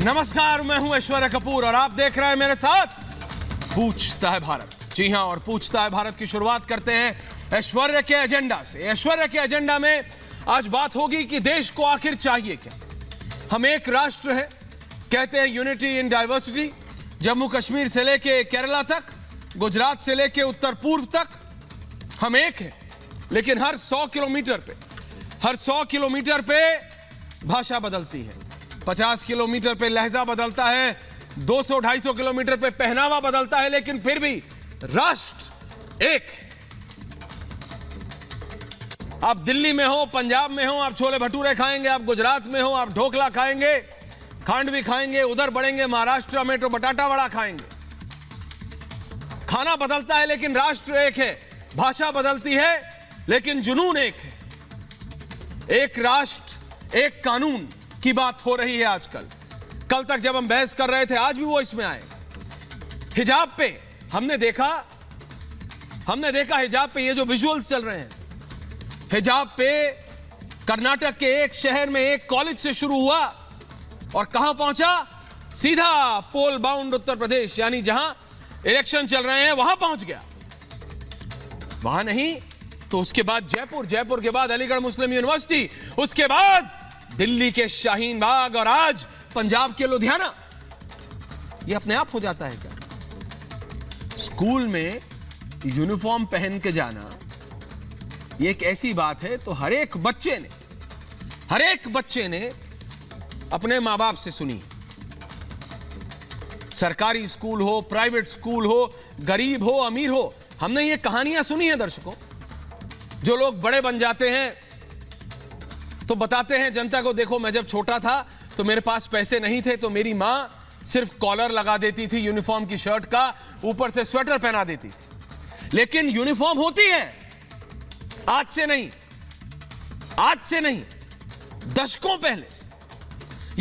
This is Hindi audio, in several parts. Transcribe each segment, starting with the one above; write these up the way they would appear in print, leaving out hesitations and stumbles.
नमस्कार, मैं हूं ऐश्वर्या कपूर और आप देख रहे हैं मेरे साथ पूछता है भारत। जी हां, और पूछता है भारत की शुरुआत करते हैं ऐश्वर्या के एजेंडा से। ऐश्वर्या के एजेंडा में आज बात होगी कि देश को आखिर चाहिए क्या। हम एक राष्ट्र है, कहते हैं unity in diversity. Jammu Kashmir से लेके केरला तक, गुजरात से लेके उत्तर पूर्व तक हम एक हैं, लेकिन हर 100 किलोमीटर पे भाषा बदलती है, 50 किलोमीटर पे लहजा बदलता है, 200-250 किलोमीटर पे पहनावा बदलता है, लेकिन फिर भी राष्ट्र एक है। आप दिल्ली में हो, पंजाब में हो, आप छोले भटूरे खाएंगे, आप गुजरात में हो, आप ढोकला खाएंगे, खांडवी खाएंगे, उधर बढ़ेंगे महाराष्ट्र में तो बटाटा वड़ा खाएंगे। खाना बदलता है लेकिन राष्ट्र एक है, भाषा बदलती है लेकिन जुनून एक है। एक राष्ट्र एक कानून की बात हो रही है आजकल। कल तक जब हम बहस कर रहे थे, आज भी वो इसमें आए। हिजाब पे हमने देखा हिजाब पे ये जो विजुअल्स चल रहे हैं, हिजाब पे कर्नाटक के एक शहर में एक कॉलेज से शुरू हुआ और कहां पहुंचा, सीधा पोल बाउंड उत्तर प्रदेश, यानी जहां इलेक्शन चल रहे हैं वहां पहुंच गया। वहां नहीं तो उसके बाद जयपुर के बाद अलीगढ़ मुस्लिम यूनिवर्सिटी, उसके बाद दिल्ली के शाहीन बाग और आज पंजाब के लुधियाना। यह अपने आप हो जाता है क्या? स्कूल में यूनिफॉर्म पहन के जाना यह एक ऐसी बात है तो हर एक बच्चे ने अपने मां बाप से सुनी। सरकारी स्कूल हो, प्राइवेट स्कूल हो, गरीब हो, अमीर हो, हमने ये कहानियां सुनी है दर्शकों। जो लोग बड़े बन जाते हैं तो बताते हैं जनता को, देखो मैं जब छोटा था तो मेरे पास पैसे नहीं थे तो मेरी मां सिर्फ कॉलर लगा देती थी यूनिफॉर्म की शर्ट का, ऊपर से स्वेटर पहना देती थी। लेकिन यूनिफॉर्म होती है, आज से नहीं, दशकों पहले से।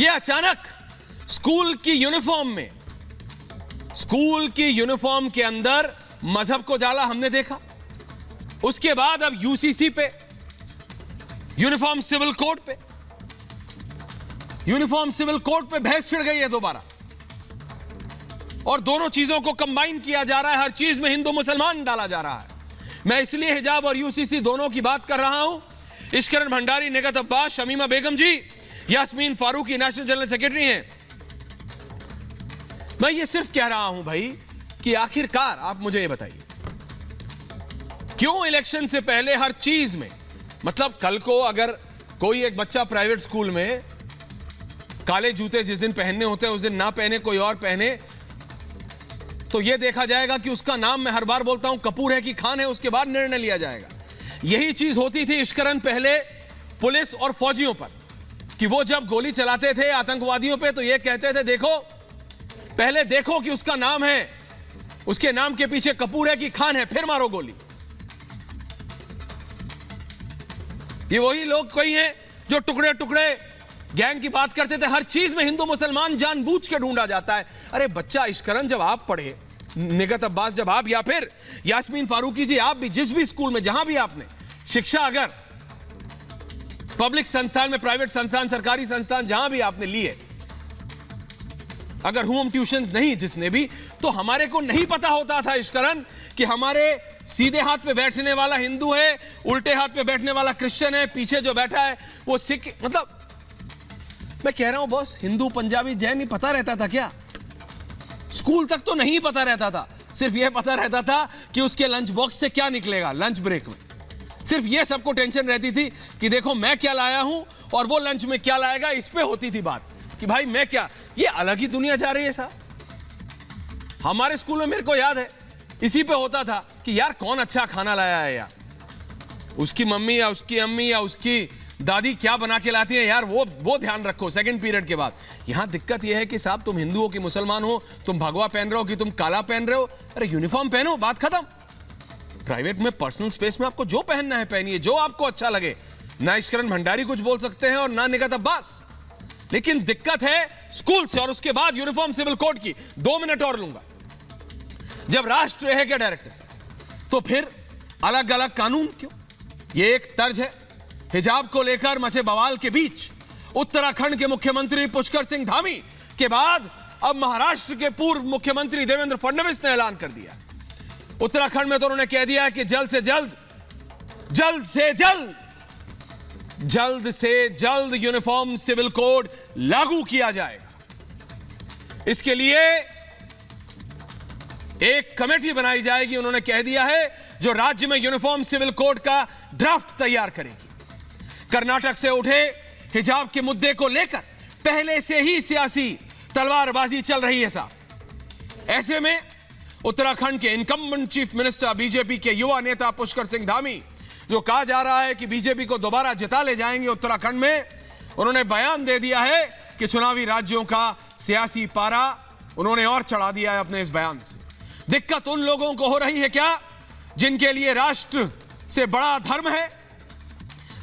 यह अचानक स्कूल की यूनिफॉर्म के अंदर मजहब को डाला, हमने देखा। उसके बाद अब यूसीसी पे, यूनिफॉर्म सिविल कोड पे बहस छिड़ गई है दोबारा, और दोनों चीजों को कंबाइन किया जा रहा है। हर चीज में हिंदू मुसलमान डाला जा रहा है। मैं इसलिए हिजाब और यूसीसी दोनों की बात कर रहा हूं। Ishkaran Bhandari, Nigat Abbas, Shamima Begum ji, Yasmeen Farooqui national general secretary हैं। मैं ये सिर्फ कह रहा हूं भाई कि आखिरकार आप मुझे ये बताइए, क्यों इलेक्शन से पहले हर चीज में, मतलब कल को अगर कोई एक बच्चा प्राइवेट स्कूल में काले जूते जिस दिन पहनने होते हैं उस दिन ना पहने, कोई और पहने, तो यह देखा जाएगा कि उसका नाम, मैं हर बार बोलता हूं, कपूर है कि खान है, उसके बाद निर्णय लिया जाएगा। यही चीज होती थी इश्करण पहले पुलिस और फौजियों पर, कि वो जब गोली चलाते थे आतंकवादियों पे तो ये कहते थे, पहले देखो कि उसका नाम है, उसके नाम के पीछे कपूर है कि खान है, फिर मारो गोली। ये वही लोग कोई हैं जो टुकड़े गैंग की बात करते थे। हर चीज में हिंदू मुसलमान जानबूझ के ढूंढा जाता है। अरे बच्चा इश्करण, जब आप पढ़े, निगत अब्बास जब आप, या फिर यास्मीन फारूकी जी, आप भी जिस भी स्कूल में, जहां भी आपने शिक्षा, अगर पब्लिक संस्थान में, प्राइवेट संस्थान, सरकारी संस्थान, जहां भी आपने लिए, अगर होम ट्यूशंस नहीं जिसने भी, तो हमारे को नहीं पता होता था इश्करण कि हमारे सीधे हाथ पे बैठने वाला हिंदू है, उल्टे हाथ पे बैठने वाला क्रिश्चियन है, पीछे जो बैठा है वो सिख। मतलब मैं कह रहा हूं बॉस, हिंदू, पंजाबी, जैन ही पता रहता था क्या? स्कूल तक तो नहीं पता रहता था, सिर्फ यह पता रहता था कि उसके लंच बॉक्स से क्या निकलेगा लंच ब्रेक में। सिर्फ यह सबको टेंशन रहती थी कि देखो मैं क्या लाया हूं और वो लंच में क्या लाएगा। इस पे होती थी बात कि भाई मैं क्या, ये अलग ही दुनिया जा रही है साहब। हमारे स्कूल में मेरे को याद है इसी पे होता था कि यार कौन अच्छा खाना लाया है यार, उसकी मम्मी या उसकी अम्मी या उसकी दादी क्या बना के लाती है यार, वो ध्यान रखो सेकंड पीरियड के बाद। यहां दिक्कत यह है कि साहब तुम हिंदू हो कि मुसलमान हो, तुम भगवा पहन रहे हो कि तुम काला पहन रहे हो, अरे यूनिफॉर्म पहनो, बात खत्म। प्राइवेट में, पर्सनल स्पेस में आपको जो पहनना है पहनिए, जो आपको अच्छा लगे। ना इश्करण भंडारी कुछ बोल सकते हैं और ना निगत अब्बास। लेकिन दिक्कत है स्कूल से, और उसके बाद यूनिफॉर्म सिविल कोड की। 2 मिनट और लूंगा। जब राष्ट्र है क्या डायरेक्टर साहब, तो फिर अलग अलग कानून क्यों? यह एक तर्ज है। हिजाब को लेकर मचे बवाल के बीच उत्तराखंड के मुख्यमंत्री पुष्कर सिंह धामी के बाद अब महाराष्ट्र के पूर्व मुख्यमंत्री देवेंद्र फडणवीस ने ऐलान कर दिया, उत्तराखंड में तो उन्होंने कह दिया कि जल्द से जल्द यूनिफॉर्म सिविल कोड लागू किया जाएगा। इसके लिए एक कमेटी बनाई जाएगी, उन्होंने कह दिया है, जो राज्य में यूनिफॉर्म सिविल कोड का ड्राफ्ट तैयार करेगी। कर्नाटक से उठे हिजाब के मुद्दे को लेकर पहले से ही सियासी तलवारबाजी चल रही है साहब। ऐसे में उत्तराखंड के इनकम्बेंट चीफ मिनिस्टर बीजेपी के युवा नेता पुष्कर सिंह धामी, जो कहा जा रहा है कि बीजेपी को दोबारा जिता ले जाएंगे उत्तराखंड में, उन्होंने बयान दे दिया है कि चुनावी राज्यों का सियासी पारा उन्होंने और चढ़ा दिया है अपने इस बयान से। दिक्कत उन लोगों को हो रही है क्या जिनके लिए राष्ट्र से बड़ा धर्म है?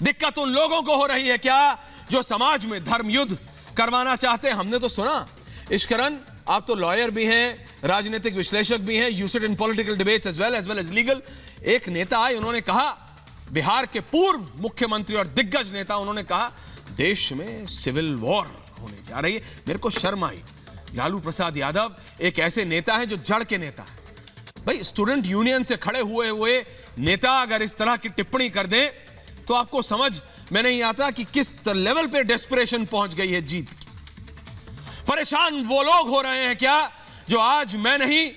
दिक्कत उन लोगों को हो रही है क्या जो समाज में धर्म युद्ध करवाना चाहते हैं? हमने तो सुना, इश्करन आप तो लॉयर भी हैं, राजनीतिक विश्लेषक भी हैं, you sit in political debates as well as legal. एक नेता आए, उन्होंने कहा, बिहार के पूर्व मुख्यमंत्री और दिग्गज नेता, उन्होंने कहा देश में सिविल वॉर होने जा रही है। मेरे को शर्म आई। लालू प्रसाद यादव एक ऐसे नेता हैं जो जड़ के नेता है। भाई, स्टूडेंट यूनियन से खड़े हुए नेता अगर इस तरह की टिप्पणी कर दें तो आपको समझ में नहीं आता कि किस लेवल पे डेस्परेशन पहुंच गई है जीत की। परेशान वो लोग हो रहे हैं क्या जो आज मैं नहीं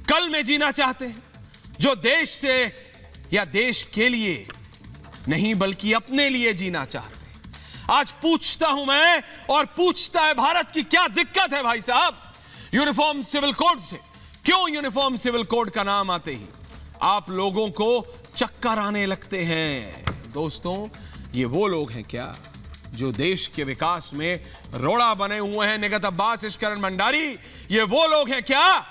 कल में जीना चाहते हैं, जो देश से या देश के लिए नहीं बल्कि अपने लिए जीना चाहते हैं। आज पूछता हूं मैं और पूछता है भारत की क्या दिक्कत है भाई साहब यूनिफॉर्म सिविल कोड से? क्यों यूनिफॉर्म सिविल कोड का नाम आते ही आप लोगों को चक्कर आने लगते हैं? दोस्तों, ये वो लोग हैं क्या जो देश के विकास में रोड़ा बने हुए हैं? निगत अब्बास, इश्करन भंडारी, ये वो लोग हैं क्या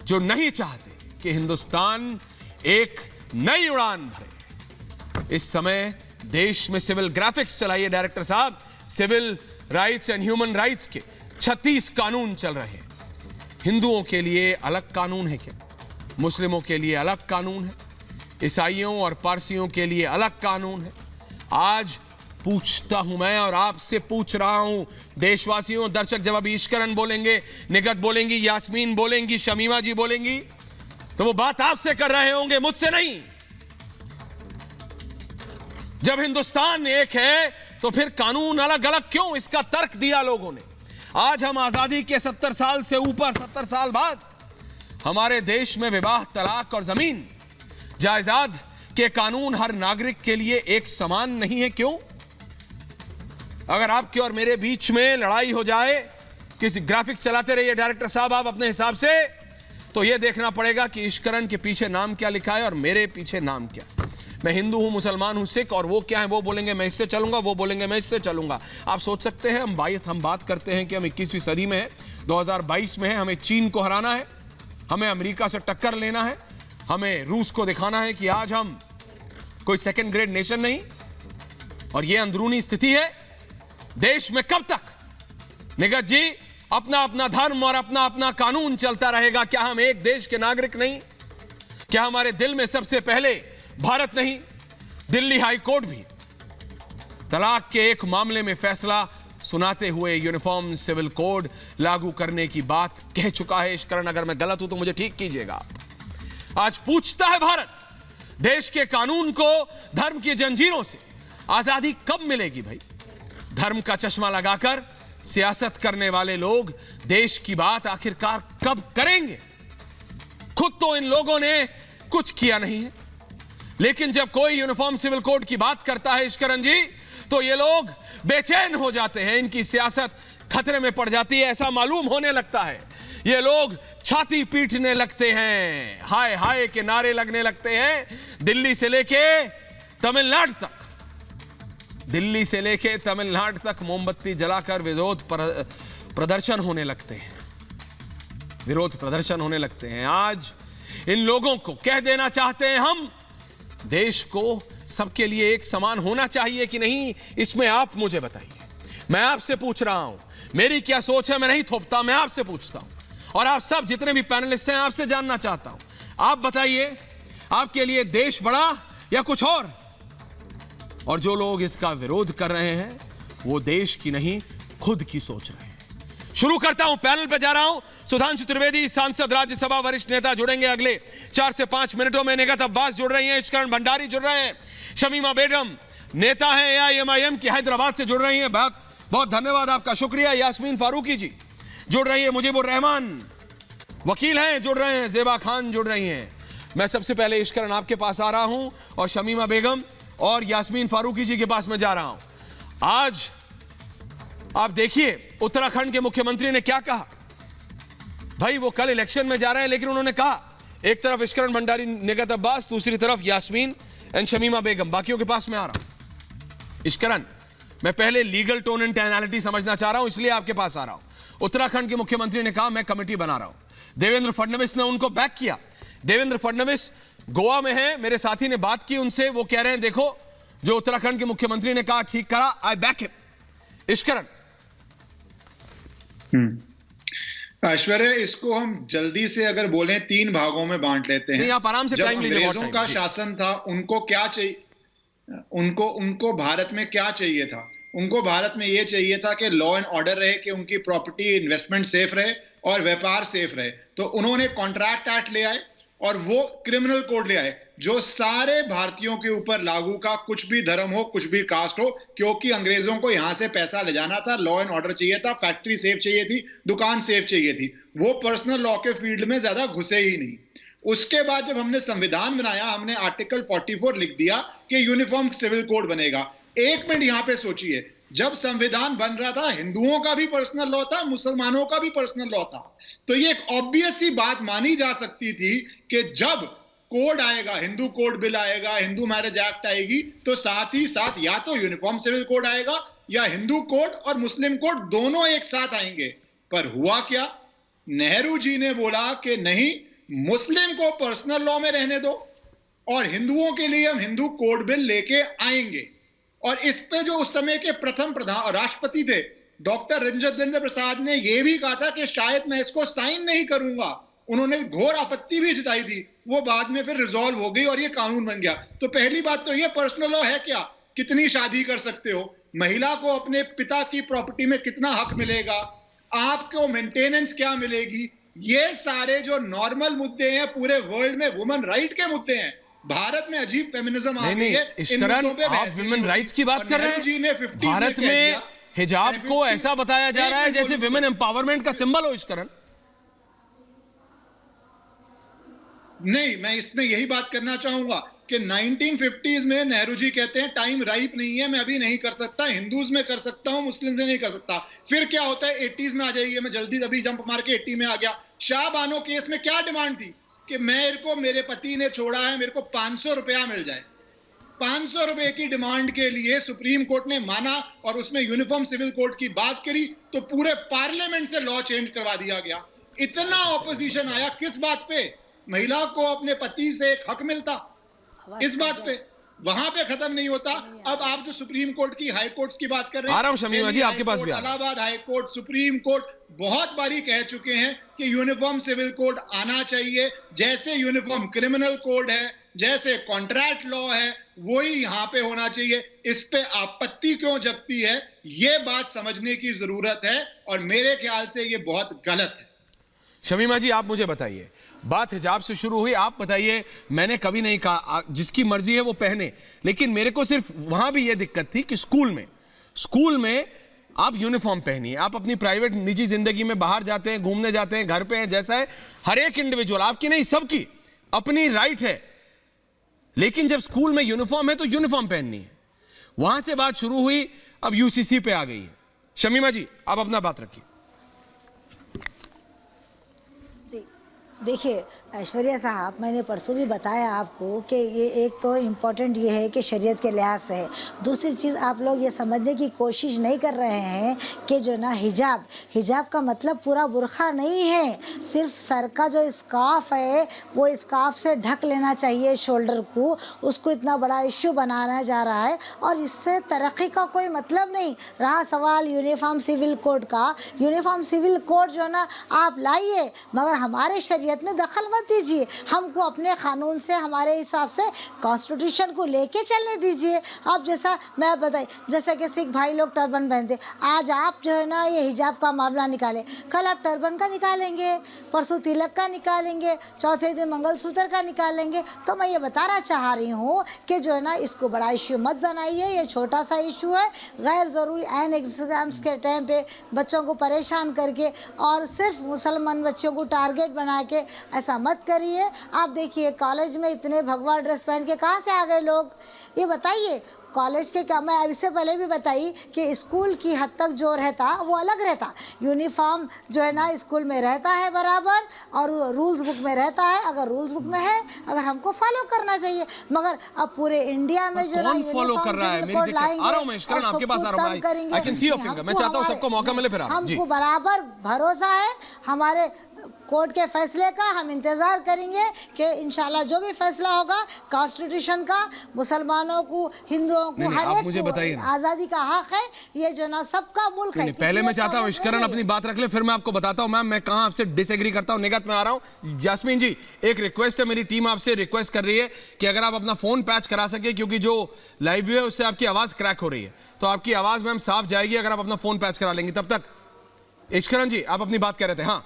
जो नहीं चाहते कि हिंदुस्तान एक नई उड़ान भरे? इस समय देश में सिविल ग्राफिक्स चलाइए डायरेक्टर साहब, civil rights and human rights के 36 कानून चल रहे हैं। हिंदुओं के लिए अलग कानून है क्या? मुस्लिमों के लिए अलग कानून है, ईसाइयों और पारसियों के लिए अलग कानून है। आज पूछता हूं मैं और आपसे पूछ रहा हूं देशवासियों, दर्शक जब अभी इश्करन बोलेंगे, निगत बोलेंगी, यास्मीन बोलेंगी, शमीमा जी बोलेंगी, तो वो बात आपसे कर रहे होंगे, मुझसे नहीं। जब हिंदुस्तान एक है तो फिर कानून अलग अलग क्यों? इसका तर्क दिया लोगों ने। आज हम आजादी के 70 साल से ऊपर 70 साल बाद हमारे देश में विवाह, तलाक और जमीन जायदाद के कानून हर नागरिक के लिए एक समान नहीं है। क्यों? अगर आपके और मेरे बीच में लड़ाई हो जाए, किसी ग्राफिक्स चलाते रहिए डायरेक्टर साहब आप अपने हिसाब से, तो यह देखना पड़ेगा कि इश्करन के पीछे नाम क्या लिखा है और मेरे पीछे नाम क्या। मैं हिंदू हूं, मुसलमान हूं, सिख, और वो क्या है, वो बोलेंगे मैं इससे चलूंगा, वो बोलेंगे मैं इससे चलूंगा। आप सोच सकते हैं हम बात करते हैं कि हम 21वीं सदी में है, 2022 में है, हमें चीन को हराना है, हमें अमेरिका से टक्कर लेना है, हमें रूस को दिखाना है कि आज हम कोई सेकंड ग्रेड नेशन नहीं। और यह अंदरूनी स्थिति है देश में। कब तक निगत जी अपना अपना धर्म और अपना अपना कानून चलता रहेगा? क्या हम एक देश के नागरिक नहीं? क्या हमारे दिल में सबसे पहले भारत नहीं? दिल्ली हाई कोर्ट भी तलाक के एक मामले में फैसला सुनाते हुए यूनिफॉर्म सिविल कोड लागू करने की बात कह चुका है। इश्करन, अगर मैं गलत हूं तो मुझे ठीक कीजिएगा। आज पूछता है भारत, देश के कानून को धर्म की जंजीरों से आजादी कब मिलेगी? भाई, धर्म का चश्मा लगाकर सियासत करने वाले लोग देश की बात आखिरकार कब करेंगे? खुद तो इन लोगों ने कुछ किया नहीं है, लेकिन जब कोई यूनिफॉर्म सिविल कोड की बात करता है इश्करन जी, तो ये लोग बेचैन हो जाते हैं, इनकी सियासत खतरे में पड़ जाती है, ऐसा मालूम होने लगता है। ये लोग छाती पीटने लगते हैं, हाय हाय के नारे लगने लगते हैं। दिल्ली से लेके तमिलनाडु तक मोमबत्ती जलाकर विरोध प्रदर्शन होने लगते हैं। आज इन लोगों को कह देना चाहते हैं हम, देश को सबके लिए एक समान होना चाहिए कि नहीं? इसमें आप मुझे बताइए। मैं आपसे पूछ रहा हूं, मेरी क्या सोच है मैं नहीं थोपता, मैं आपसे पूछता हूं, और आप सब जितने भी पैनलिस्ट हैं आपसे जानना चाहता हूं। आप बताइए, आपके लिए देश बड़ा या कुछ और जो लोग इसका विरोध कर रहे हैं वो देश की नहीं खुद की सोच रहे हैं। शुरू करता हूं, पैनल पे जा रहा हूं। सुधांशु त्रिवेदी सांसद, राज्यसभा वरिष्ठ नेता जुड़ेंगे अगले 4 से 5 मिनटों में। निगत अब्बास जुड़ रही हैं, इश्करण भंडारी जुड़ रहे हैं, शमीमा बेगम नेता है AIMIM की हैदराबाद से जुड़ रही हैं, बहुत बहुत धन्यवाद आपका, शुक्रिया। यास्मीन फारूकी जी जुड़ रही है, मुजीबुर रहमान वकील हैं जुड़ रहे हैं, ज़ेबा खान जुड़ रही हैं। मैं सबसे पहले इश्करण आपके पास आ रहा हूं और शमीमा बेगम और यास्मीन फारूकी जी के पास मैं जा रहा हूं। आज आप देखिए उत्तराखंड के मुख्यमंत्री ने क्या कहा। भाई वो कल इलेक्शन में जा रहे हैं, लेकिन उन्होंने कहा एक तरफ इश्करण भंडारी, निगत अब्बास, दूसरी तरफ यास्मीन एंड शमीमा बेगम। बाकियों के पास मैं आ रहा हूं। इश्करण, मैं पहले लीगल टोन एंड टैनालिटी समझना चाह रहा हूं, इसलिए आपके पास आ रहा हूं। उत्तराखंड के मुख्यमंत्री ने कहा मैं कमेटी बना रहा हूं। देवेंद्र फडणवीस ने उनको बैक किया। देवेंद्र फडणवीस गोवा में है, मेरे साथी ने बात की उनसे, वो कह रहे हैं देखो जो उत्तराखंड के मुख्यमंत्री ने कहा ठीक करा, आई बैक हिम। इश्करण, ऐश्वर्य, इसको हम जल्दी से अगर बोलें 3 भागों में बांट लेते हैं। नहीं, आप आराम से टाइम लीजिए। अंग्रेजों का शासन था, उनको क्या चाहिए, उनको भारत में क्या चाहिए था? उनको भारत में यह चाहिए था कि लॉ एंड ऑर्डर रहे, कि उनकी प्रॉपर्टी इन्वेस्टमेंट सेफ रहे और व्यापार सेफ रहे। तो उन्होंने कॉन्ट्रैक्ट एक्ट ले आए और वो क्रिमिनल कोड ले आए जो सारे भारतीयों के ऊपर लागू का, कुछ भी धर्म हो, कुछ भी कास्ट हो, क्योंकि अंग्रेजों को यहां से पैसा ले जाना था, लॉ एंड ऑर्डर चाहिए था, फैक्ट्री सेफ चाहिए थी, दुकान सेफ चाहिए थी। वो पर्सनल लॉ के फील्ड में ज्यादा घुसे ही नहीं। उसके बाद जब हमने संविधान बनाया, हमने आर्टिकल 44 लिख दिया कि यूनिफॉर्म सिविल कोड बनेगा। एक मिनट यहां पे सोचिए, जब संविधान बन रहा था हिंदुओं का भी पर्सनल लॉ था, मुसलमानों का भी पर्सनल लॉ था। तो ये एक ऑब्वियस सी बात मानी जा सकती थी कि जब कोड आएगा, हिंदू कोड बिल आएगा, हिंदू मैरिज एक्ट आएगी, तो साथ ही साथ या तो यूनिफॉर्म सिविल कोड आएगा या हिंदू कोड और मुस्लिम कोड दोनों एक साथ आएंगे। पर हुआ क्या? नेहरू जी ने बोला कि नहीं, मुस्लिम को पर्सनल लॉ में रहने दो और हिंदुओं के लिए हम हिंदू कोड बिल लेके आएंगे। और इस पे जो उस समय के प्रथम प्रधान राष्ट्रपति थे डॉक्टर राजेंद्र प्रसाद ने यह भी कहा था कि शायद मैं इसको साइन नहीं करूंगा। उन्होंने घोर आपत्ति भी जताई थी, वो बाद में फिर रिजॉल्व हो गई और ये कानून बन गया। तो पहली बात तो ये, पर्सनल लॉ है क्या? कितनी शादी कर सकते हो, महिला को अपने पिता की प्रॉपर्टी में कितना हक मिलेगा, आपको मेंटेनेंस क्या मिलेगी, ये सारे जो नॉर्मल मुद्दे हैं पूरे वर्ल्ड में वुमेन राइट के मुद्दे हैं। भारत में अजीब फेमिनिज्म आ गई है। आप विमेन राइट्स की बात कर रहे हैं। भारत में हिजाब को ऐसा बताया जा रहा है जैसे विमेन एम्पावरमेंट का सिंबल हो। इश्करण, नहीं, मैं इसमें यही बात करना चाहूंगा कि 1950s में नेहरू जी कहते हैं टाइम राइप नहीं है, मैं अभी नहीं कर सकता, हिंदूज में कर सकता हूं, मुस्लिम में नहीं कर सकता। फिर क्या होता है, 80s में आ जाइए, मैं जल्दी अभी जंप मार के 80 में आ गया। शाह बानो केस में क्या डिमांड थी कि मेरे पति ने छोड़ा है, मेरे को 500 रुपया मिल जाए। 500 रुपए की डिमांड के लिए सुप्रीम कोर्ट ने माना और उसमें यूनिफॉर्म सिविल कोड की बात करी, तो पूरे पार्लियामेंट से लॉ चेंज करवा दिया गया। इतना ऑपोजिशन आया, किस बात पे? महिला को अपने पति से एक हक मिलता, इस बात पे। वहां पे खत्म नहीं होता। अब आप जो सुप्रीम कोर्ट की, हाई कोर्ट्स की बात कर रहे हैं, आराम शमीमा जी आपके पास भी, Allahabad high court, supreme court बहुत बारी कह चुके हैं कि यूनिफॉर्म सिविल कोड आना चाहिए। जैसे यूनिफॉर्म क्रिमिनल कोड है, जैसे कॉन्ट्रैक्ट लॉ है, वही यहां पे होना चाहिए। इस पे आपत्ति क्यों जगती है, ये बात समझने की जरूरत है और मेरे ख्याल से ये बहुत गलत है। शमीमा जी आप मुझे बताइए, बात हिजाब से शुरू हुई, आप बताइए, मैंने कभी नहीं कहा जिसकी मर्जी है वो पहने, लेकिन मेरे को सिर्फ वहां भी ये दिक्कत थी कि स्कूल में आप यूनिफॉर्म पहनिए। आप अपनी प्राइवेट निजी जिंदगी में बाहर जाते हैं, घूमने जाते हैं, घर पे हैं, जैसा है, हर एक इंडिविजुअल, आपकी नहीं सबकी अपनी राइट है, लेकिन जब स्कूल में यूनिफॉर्म है तो यूनिफॉर्म पहननी है। वहां से बात शुरू हुई, अब यूसीसी पे आ गई है। शमीमा जी आप अपना बात रखिए। देखिए ऐश्वर्या साहब, मैंने परसों भी बताया आपको कि ये एक तो इम्पॉर्टेंट ये है कि शरीयत के लिहाज से है। दूसरी चीज़ आप लोग ये समझने की कोशिश नहीं कर रहे हैं कि जो ना हिजाब का मतलब पूरा बुरखा नहीं है। सिर्फ सर का जो स्कार्फ है वो स्कार्फ से ढक लेना चाहिए शोल्डर को, उसको इतना बड़ा इश्यू बनाया जा रहा है और इससे तरक्की का कोई मतलब नहीं रहा। सवाल यूनिफॉर्म सिविल कोड का, यूनिफॉर्म सिविल कोड जो ना आप लाइए, मगर हमारे शरीयत शरीयत में दखल मत दीजिए, हमको अपने कानून से, हमारे हिसाब से कॉन्स्टिट्यूशन को लेके चलने दीजिए। अब जैसा मैं बताई, जैसे कि सिख भाई लोग टर्बन पहनते, आज आप जो है ना ये हिजाब का मामला निकाले, कल आप टर्बन का निकालेंगे, परसों तिलक का निकालेंगे, चौथे दिन मंगलसूत्र का निकालेंगे। तो मैं ये बताना चाह रही हूँ कि जो है ना इसको बड़ा इश्यू मत बनाइए, ये छोटा सा इशू है। गैर ज़रूरी एन एग्ज़ाम्स के टाइम पे बच्चों को परेशान करके और सिर्फ मुसलमान बच्चों को टारगेट बना के ऐसा मत करिए। आप देखिए कॉलेज में इतने भगवा ड्रेस पहन के कहाँ से आ गए लोग, ये बताइए। कॉलेज के क्या, मैं इससे पहले भी बताई कि स्कूल की हद तक जो रहता वो अलग रहता, यूनिफॉर्म जो है ना स्कूल में रहता है बराबर और रूल्स बुक में रहता है। अगर रूल्स बुक में है, अगर हमको फॉलो करना चाहिए, मगर अब पूरे इंडिया में जो ना यूनिफॉर्म कोड लाएंगे और सब करेंगे। मैं चाहता हूं सबको मौका मिले फिर हमको बराबर भरोसा है हमारे कोर्ट के फैसले का। हम इंतज़ार करेंगे कि इंशाल्लाह जो भी फैसला होगा कॉन्स्टिट्यूशन का, मुसलमानों को, हिंदुओं को, हर एक को आज़ादी का हक है, ये जो ना सबका मुल्क है। पहले मैं चाहता हूँ इश्करन अपनी बात रख ले, फिर मैं आपको बताता हूँ मैम मैं कहाँ आपसे डिसएग्री करता हूँ। निगत में आ रहा हूँ। जास्मीन जी, एक रिक्वेस्ट है, मेरी टीम आपसे रिक्वेस्ट कर रही है कि अगर आप अपना फोन पैच करा सके, क्योंकि जो लाइव व्यू है उससे आपकी आवाज क्रैक हो रही है, तो आपकी आवाज मैम साफ जाएगी अगर आप अपना फोन पैच करा लेंगे। तब तक इश्करन जी आप अपनी बात कह रहे थे। हाँ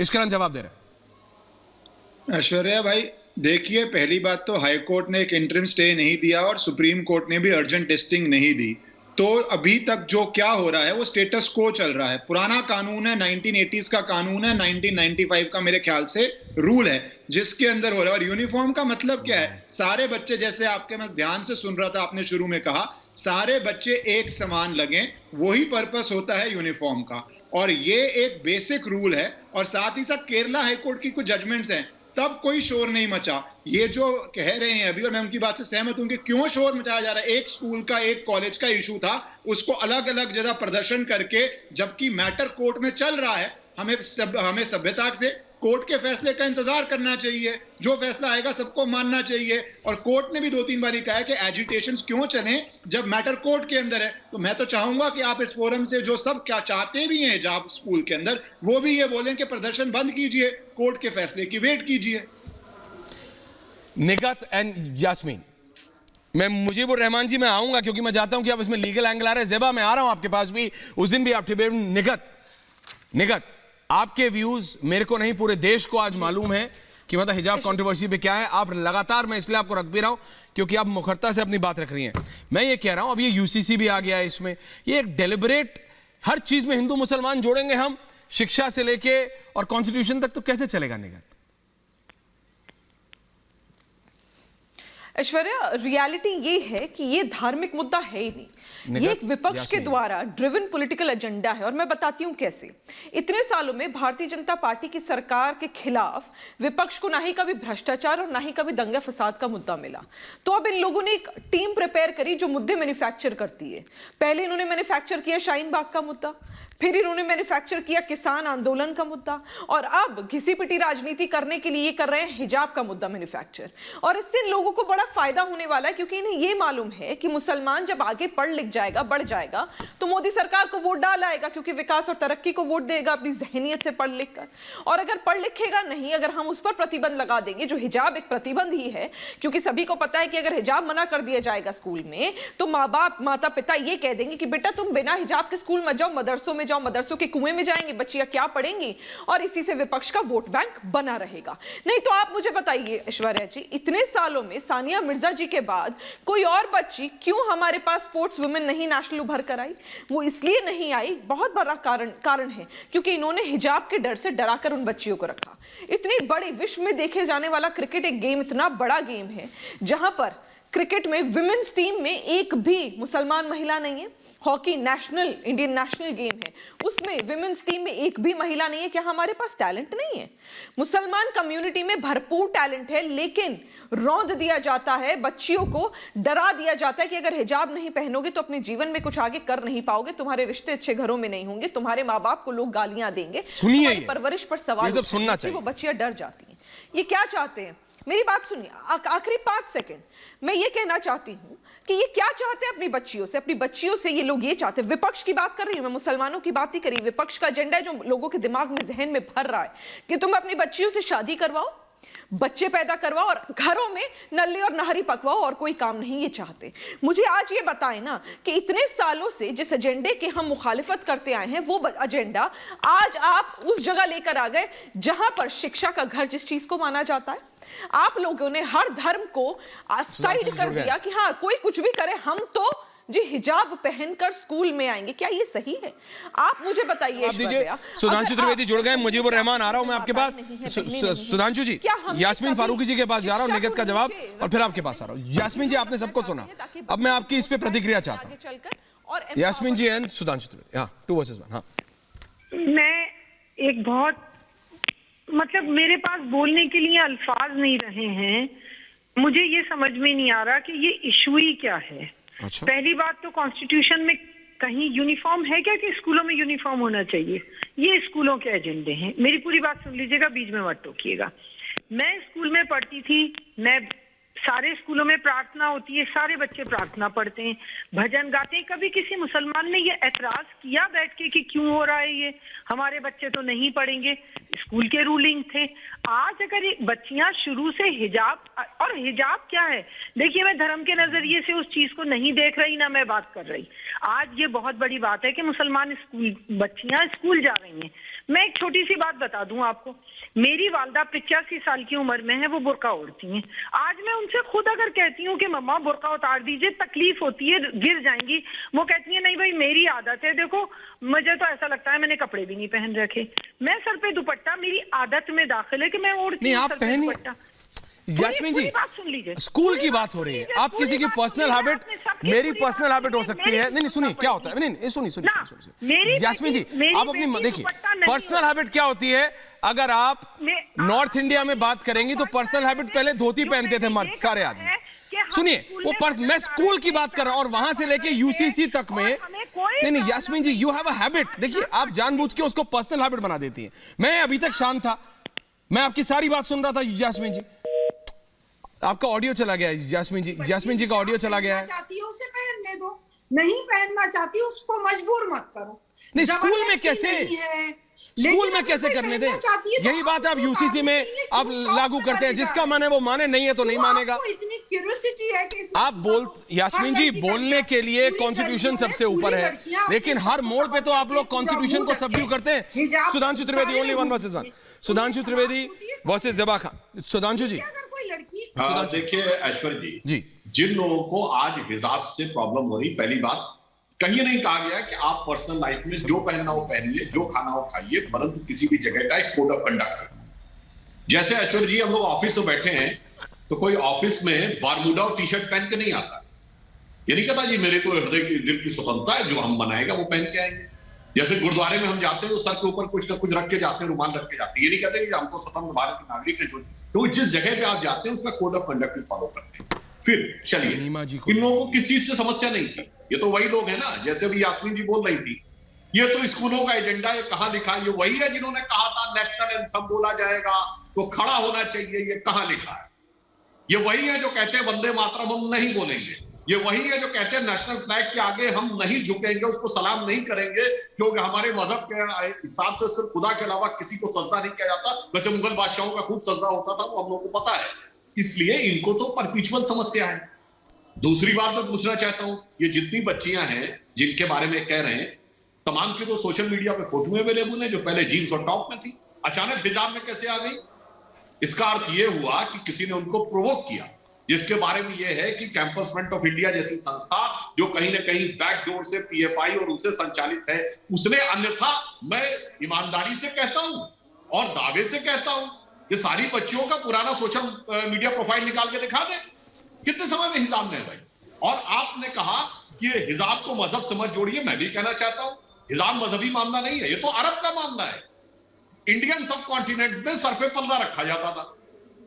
इश्करन जवाब दे रहे। ऐश्वर्या भाई देखिए, पहली बात तो हाई कोर्ट ने एक इंटरिम स्टे नहीं दिया और सुप्रीम कोर्ट ने भी अर्जेंट टेस्टिंग नहीं दी। तो अभी तक जो क्या हो रहा है वो स्टेटस को चल रहा है। पुराना कानून है, 1980s का कानून है, 1995 का मेरे ख्याल से रूल है जिसके अंदर हो रहा है। और यूनिफॉर्म का मतलब क्या है, सारे बच्चे, जैसे आपके, मैं ध्यान से सुन रहा था, आपने शुरू में कहा सारे बच्चे एक समान लगें, वही पर्पस होता है यूनिफॉर्म का। और ये एक बेसिक रूल है। और साथ ही साथ केरला हाईकोर्ट की कुछ जजमेंट्स हैं, तब कोई शोर नहीं मचा। ये जो कह रहे हैं अभी, और मैं उनकी बात से सहमत हूं कि क्यों शोर मचाया जा रहा है। एक स्कूल का, एक कॉलेज का इशू था, उसको अलग अलग जगह प्रदर्शन करके, जबकि मैटर कोर्ट में चल रहा है। हमें सभ्यता से कोर्ट के फैसले का इंतजार करना चाहिए, जो फैसला आएगा सबको मानना चाहिए। और कोर्ट ने भी 2-3 बार कहा है कि एजिटेशंस क्यों चलें जब मैटर कोर्ट के अंदर है। तो मैं तो चाहूंगा कि आप इस फोरम से जो सब क्या चाहते भी हैं जब स्कूल के अंदर, वो भी ये बोलें कि प्रदर्शन बंद कीजिए, कोर्ट के फैसले की वेट कीजिए। निगत एंड जास्मीन, मैं मुजीबुर रहमान जी मैं आऊंगा क्योंकि मैं चाहता हूं कि आप इसमें लीगल एंगल आ रहे हैं। ज़ेबा मैं आ रहा हूं आपके पास भी, उस दिन भी आप निगत आपके व्यूज मेरे को नहीं पूरे देश को आज मालूम है कि मतलब हिजाब कंट्रोवर्सी पे क्या है। आप लगातार, मैं इसलिए आपको रख भी रहा हूं क्योंकि आप मुखरता से अपनी बात रख रही हैं। मैं ये कह रहा हूं अब ये यूसीसी भी आ गया है इसमें, ये एक डेलिबरेट हर चीज में हिंदू मुसलमान जोड़ेंगे हम, शिक्षा से लेके और कॉन्स्टिट्यूशन तक, तो कैसे चलेगा निगत? ऐश्वर्या, रियलिटी ये है कि ये धार्मिक मुद्दा है ही नहीं, ये एक विपक्ष के द्वारा ड्रिवन पॉलिटिकल एजेंडा है। और मैं बताती हूँ कैसे। इतने सालों में भारतीय जनता पार्टी की सरकार के खिलाफ विपक्ष को ना ही कभी भ्रष्टाचार और ना ही कभी दंगे फसाद का मुद्दा मिला। तो अब इन लोगों ने एक टीम प्रिपेयर करी जो मुद्दे मैन्युफैक्चर करती है। पहले इन्होंने मैन्युफैक्चर किया शाहीन बाग का मुद्दा, फिर इन्होंने मैन्युफैक्चर किया किसान आंदोलन का मुद्दा, और अब घिसी पिटी राजनीति करने के लिए ये कर रहे हैं हिजाब का मुद्दा मैन्युफैक्चर। और इससे इन लोगों को बड़ा फायदा होने वाला है क्योंकि इन्हें ये मालूम है कि मुसलमान जब आगे पढ़ लिख जाएगा, बढ़ जाएगा, तो मोदी सरकार को वोट डाल आएगा क्योंकि विकास और तरक्की को वोट देगा अपनी जहनियत से पढ़ लिख कर। और अगर पढ़ लिखेगा नहीं, अगर हम उस पर प्रतिबंध लगा देंगे, जो हिजाब एक प्रतिबंध ही है, क्योंकि सभी को पता है कि अगर हिजाब मना कर दिया जाएगा स्कूल में तो माँ बाप, माता पिता ये कह देंगे कि बेटा तुम बिना हिजाब के स्कूल मत जाओ, मदरसों में जाओ, मदरसों के कुएं में जाएंगे, बच्चियां क्या पढ़ेंगी, और इसी से विपक्ष का वोट बैंक बना रहेगा। नहीं तो आप मुझे बताइए ऐश्वर्या जी, इतने सालों में सानिया मिर्जा जी के बाद कोई और बच्ची क्यों हमारे पास स्पोर्ट्स वुमेन नहीं नेशनल उभर कर आई? वो इसलिए नहीं आई, बहुत बड़ा कारण है क्योंकि इन्होंने हिजाब के डर से डराकर उन बच्चियों को रखा। इतनी बड़ी विश्व में देखे जाने वाला क्रिकेट एक गेम, इतना बड़ा गेम है जहां पर क्रिकेट में विमेन्स टीम में एक भी मुसलमान महिला नहीं है। Hockey national, Indian national game है, उसमें विमेन्स टीम में एक भी महिला नहीं है। क्या हमारे पास टैलेंट नहीं है? मुसलमान कम्युनिटी में भरपूर टैलेंट है, लेकिन रौंद दिया जाता है, बच्चियों को डरा दिया जाता है कि अगर हिजाब नहीं पहनोगे तो अपने जीवन में कुछ आगे कर नहीं पाओगे, तुम्हारे रिश्ते अच्छे घरों में नहीं होंगे, तुम्हारे माँ बाप को लोग गालियां देंगे, तुम्हारी परवरिश पर सवाल, वो बच्चियां डर जाती हैं। ये क्या चाहते हैं? मेरी बात सुनिए, आखिरी 5 सेकंड। मैं ये कहना चाहती हूं कि ये क्या चाहते हैं अपनी बच्चियों से ये लोग ये चाहते हैं। विपक्ष की बात कर रही हूं मैं, मुसलमानों की बात नहीं कर रही। विपक्ष का एजेंडा है जो लोगों के दिमाग में, जहन में भर रहा है कि तुम अपनी बच्चियों से शादी करवाओ, बच्चे पैदा करवाओ और घरों में नल्ली और नहरी पकवाओ, और कोई काम नहीं ये चाहते। मुझे आज ये बताएं ना कि इतने सालों से जिस एजेंडे के हम मुखालिफत करते आए हैं, वो एजेंडा आज आप उस जगह लेकर आ गए जहां पर शिक्षा का घर जिस चीज को माना जाता है, आप लोगों ने हर धर्म को साइड कर दिया कि हाँ कोई कुछ भी करे, हम तो जी हिजाब पहनकर स्कूल में आएंगे। क्या ये सही है? आप मुझे बताइए। आप दीजिए, सुधांशु त्रिवेदी जुड़ गए, मुजीबुर रहमान आ रहा हूं मैं आपके पास। सुधांशु जी, यास्मीन फारूकी जी के पास जा रहा हूं निगत का जवाब, और फिर आपके पास आ रहा हूं। यास्मीन जी, आपने सबको सुना, अब मैं आपकी इस पे प्रतिक्रिया चाहता हूं। यास्मीन जी एंड सुधांशु त्रिवेदी, हाँ 2 वर्सेस 1। हाँ, मैं एक बहुत मतलब मेरे पास बोलने के लिए अल्फाज नहीं रहे हैं। मुझे ये समझ में नहीं आ रहा कि ये इशू ही क्या है। अच्छा। पहली बात तो कॉन्स्टिट्यूशन में कहीं यूनिफॉर्म है क्या कि स्कूलों में यूनिफॉर्म होना चाहिए? ये स्कूलों के एजेंडे हैं। मेरी पूरी बात सुन लीजिएगा, बीच में मत टोकिएगा। मैं स्कूल में पढ़ती थी, मैं सारे स्कूलों में प्रार्थना होती है, सारे बच्चे प्रार्थना पढ़ते हैं, भजन गाते हैं। कभी किसी मुसलमान ने ये एतराज किया बैठ के कि क्यों हो रहा है ये, हमारे बच्चे तो नहीं पढ़ेंगे? स्कूल के रूलिंग थे। आज अगर ये बच्चियां शुरू से हिजाब, और हिजाब क्या है, देखिए मैं धर्म के नजरिए से उस चीज को नहीं देख रही, ना मैं बात कर रही। आज ये बहुत बड़ी बात है कि मुसलमान बच्चियां स्कूल जा रही हैं। मैं एक छोटी सी बात बता दूं आपको, मेरी वालदा 85 साल की उम्र में है, वो बुर्का ओढ़ती हैं। आज मैं उनसे खुद अगर कहती हूँ कि मम्मा बुर्का उतार दीजिए, तकलीफ होती है, गिर जाएंगी, वो कहती है नहीं भाई मेरी आदत है, देखो मुझे तो ऐसा लगता है मैंने कपड़े भी नहीं पहन रखे, मैं सर पे दुपट्टा, मेरी आदत में दाखिल है कि मैं ओढ़ती हूँ सर पे दुपट्टा। यास्मीन जी, स्कूल की बात हो रही है, आप किसी की पर्सनल हैबिट, मेरी पर्सनल हैबिट हो सकती है। नहीं सुनिए क्या होता है, नहीं सुनिए यास्मीन जी, आप अपनी देखिए पर्सनल हैबिट क्या होती है। अगर आप नॉर्थ इंडिया में बात करेंगी तो पर्सनल हैबिट पहले धोती पहनते थे मर्द सारे आदमी। सुनिए वो मैं स्कूल की बात कर रहा हूं, और वहां से लेके यूसीसी तक में। नहीं यास्मीन जी, यू हैव अ हैबिट। देखिए आप जानबूझ के उसको पर्सनल हैबिट बना देती हैं। मैं अभी तक शांत था, मैं आपकी सारी बात सुन रहा था। यास्मीन जी, आपका ऑडियो चला गया है। यास्मीन जी का ऑडियो चला गया है। चाहती है उसे पहनने दो, नहीं पहनना चाहती उसको मजबूर मत करो। नहीं स्कूल में कैसे, स्कूल में कैसे करने दें? यही बात आप यूसीसी में आप लागू करते हैं, जिसका मन है वो माने, नहीं है तो नहीं मानेगा। इतनी क्यूरियोसिटी है कि आप बोल यास्मीन जी, बोलने के लिए कॉन्स्टिट्यूशन सबसे ऊपर है, लेकिन हर मोड़ पे तो आप लोग कॉन्स्टिट्यूशन को सबड्यू करते हैं। Sudhanshu Trivedi only 1 versus 1। Sudhanshu Trivedi versus Zeba Khan. Sudhanshu ji, देखिए ऐश्वर्य जी, जिन लोगों को आज हिजाब से प्रॉब्लम हो रही, पहली बात कहीं नहीं कहा गया कि आप पर्सनल लाइफ में जो पहनना हो पहनिए, जो खाना हो खाइए, परंतु किसी भी जगह का एक कोड ऑफ कंडक्ट है। जैसे ऐश्वर्य जी, हम लोग ऑफिस में बैठे हैं तो कोई ऑफिस में बारमूडा और टी शर्ट पहन के नहीं आता। ये नहीं कहता जी मेरे तो हृदय की दिल की स्वतंत्रता है, जो हम बनाएगा वो पहन के आएंगे। जैसे गुरुद्वारे में हम जाते हैं तो सर के ऊपर कुछ ना कुछ रख के जाते हैं, रुमाल रख के जाते हैं। ये नहीं कहते कि हम तो स्वतंत्र भारत के नागरिक हैं, तो जिस जगह पे आप जाते हैं उसका कोड ऑफ कंडक्ट भी फॉलो करते हैं। फिर चलिए, इन लोगों को किस चीज से समस्या नहीं थी? ये तो वही लोग हैं ना, जैसे अभी यास्मीन जी बोल रही थी, ये तो स्कूलों का एजेंडा है, कहां लिखा है? ये वही है जिन्होंने कहा था नेशनल एंथम बोला जाएगा तो खड़ा होना चाहिए, ये कहां लिखा है? ये वही है जो कहते हैं वंदे मातरम हम नहीं बोलेंगे, ये वही है जो कहते हैं नेशनल फ्लैग के आगे हम नहीं झुकेंगे, उसको सलाम नहीं करेंगे, क्योंकि हमारे मजहब के हिसाब से सिर्फ खुदा के अलावा किसी को सजदा नहीं किया जाता। वैसे मुगल बादशाहों का खूब सजदा होता था, वो हम लोगों को पता है, इसलिए इनको तो परपिचुअल समस्या है। दूसरी बात मैं पूछना चाहता हूं, ये जितनी बच्चियां हैं जिनके बारे में कह रहे हैं, तमाम की तो सोशल मीडिया पे फोटो अवेलेबल है, जो पहले जीन्स और टॉप में थी, अचानक हिजाब में कैसे आ गई? इसका अर्थ ये हुआ कि किसी ने उनको प्रोवोक किया, जिसके बारे में यह है कि कैंपस फ्रंट ऑफ इंडिया जैसी संस्था जो कहीं ना कहीं बैकडोर से पीएफआई और उनसे संचालित है, उसने, अन्यथा मैं ईमानदारी से कहता हूं और दावे से कहता हूं, ये सारी बच्चियों का पुराना सोशल मीडिया प्रोफाइल निकाल के दिखा दे, कितने समय में हिजाब में है भाई। और आपने कहा कि हिजाब को मजहब से मत जोड़िए, मैं भी कहना चाहता हूं हिजाब मजहबी मामला नहीं है, ये तो अरब का मामला है। इंडियन सब कॉन्टिनेंट में सर पे पर्दा रखा जाता था,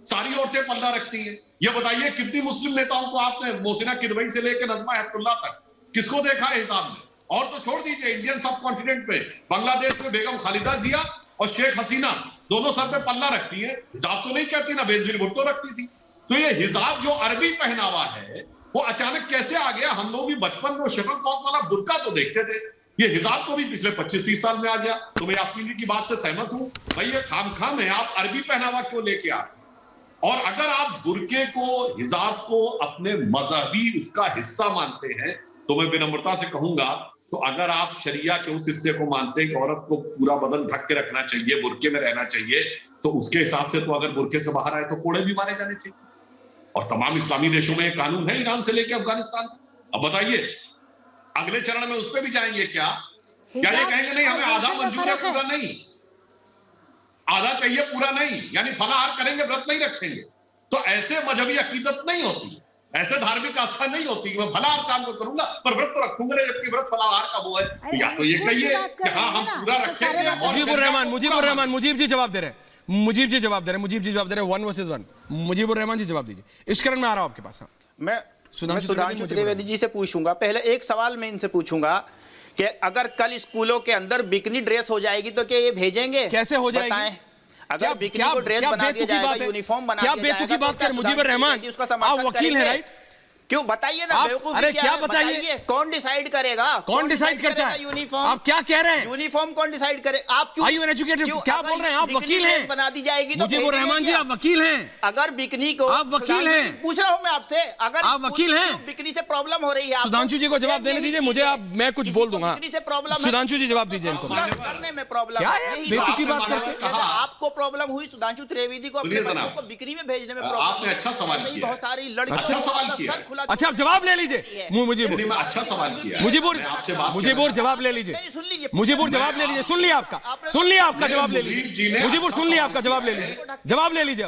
सारी औरतें पर्दा रखती हैं। ये बताइए कितनी मुस्लिम नेताओं को आपने, मोहसिना किदवई से लेकर नजमा हेपतुल्लाह तक, किसको देखा है हिजाब में? और तो छोड़ दीजिए, इंडियन सब कॉन्टिनेंट पे बांग्लादेश में बेगम खालिदा जिया और शेख हसीना दोनों सर पे पल्ला रखती है, हिजाब तो नहीं कहती, ना बेनजीर भुट्टो रखती थी। तो ये हिजाब जो अरबी पहनावा है वो अचानक कैसे आ गया? हम लोग भी बचपन में शक्ल कौक वाला बुर्का तो देखते थे, ये हिजाब तो भी पिछले 25-30 साल में आ गया। तो मैं यास्मीन जी की बात से सहमत हूं भाई, ये खाम है, आप अरबी पहनावा क्यों लेके आ? और अगर आप बुर्के को, हिजाब को अपने मजहबी उसका हिस्सा मानते हैं तो मैं विनम्रता से कहूंगा, तो अगर आप शरिया के उस हिस्से को मानते हैं कि औरत को पूरा बदन ढक के रखना चाहिए, बुर्के में रहना चाहिए, तो उसके हिसाब से तो अगर बुर्के से बाहर आए तो कोड़े भी मारे जाने चाहिए। और तमाम इस्लामी देशों में कानून है, ईरान से लेकर अफगानिस्तान। अब बताइए अगले चरण में उस पर भी जाएंगे क्या? क्या ये कहेंगे नहीं हमें आधा मंजूर है, पूरा नहीं, आधा चाहिए पूरा नहीं, यानी फलाहार करेंगे व्रत नहीं रखेंगे? तो ऐसे मजहबी अकीदत नहीं होती, ऐसे धार्मिक आस्था नहीं होती कि मैं फलाहार शाम को करूंगा पर व्रत तो रखूंगा, जबकि व्रत फलाहार का वो है। या तो ये कहिए कि हाँ हम पूरा रखेंगे। मुजीब जी जवाब दे रहे हैं, मुजीब जी जवाब दे रहे हैं 1 वर्सेस 1। मुजीबुर रहमान जी जवाब दीजिए। इश्करण में आ रहा हूं आपके पास। मैं सुधांशु त्रिवेदी जी से पूछूंगा। पहले एक सवाल मैं इनसे पूछूंगा कि अगर कल स्कूलों के अंदर बिकनी ड्रेस हो जाएगी तो क्या ये भेजेंगे? कैसे हो जाएगी? बताएं। अगर बिकनी को ड्रेस बना दिया जाएगा, यूनिफॉर्म बना दिया जाएगा, क्या बेतुकी बात कर मुजीबुर रहमान, आप वकील हैं राइट? क्यों बताइए ना, बेवकूफी अरे क्या बताइए, कौन डिसाइड करेगा? कौन डिसाइड करता है? यूनिफॉर्म। आप क्या कह रहे हैं? यूनिफॉर्म कौन डिसाइड करे? आप क्यों एजुकेटेड क्या बोल रहे हैं? आप वकील हैं, बना दी जाएगी तो मुजीबुर रहमान जी आप वकील हैं। अगर बिकनी को, आप वकील हैं, पूछ रहा हूं मैं आपसे, अगर आप वकील हैं, बिकनी से प्रॉब्लम हो रही है, सुधांशु जी को जवाब देने दीजिए मुझे, आप मैं कुछ बोल दूंगा। बिकनी से प्रॉब्लम, सुधांशु जी जवाब दीजिए इनको। करने में प्रॉब्लम क्या है बेतुकी बात करके? आपको प्रॉब्लम हुई, सुधांशु त्रिवेदी को अपने बच्चों को बिकनी में भेजने में प्रॉब्लम। आपने अच्छा सवाल किया, बहुत सारी लड़कियां, अच्छा सवाल किया। अच्छा आप जवाब ले लीजिए। मुजीबुर अच्छा सवाल किया। मुजीबुर जवाब ले लीजिए। मुजीबुर जवाब ले लीजिए। सुन लिया आपका जवाब ले लीजिए। मुजीबुर सुन लिया आपका जवाब ले लीजिए। जवाब ले लीजिए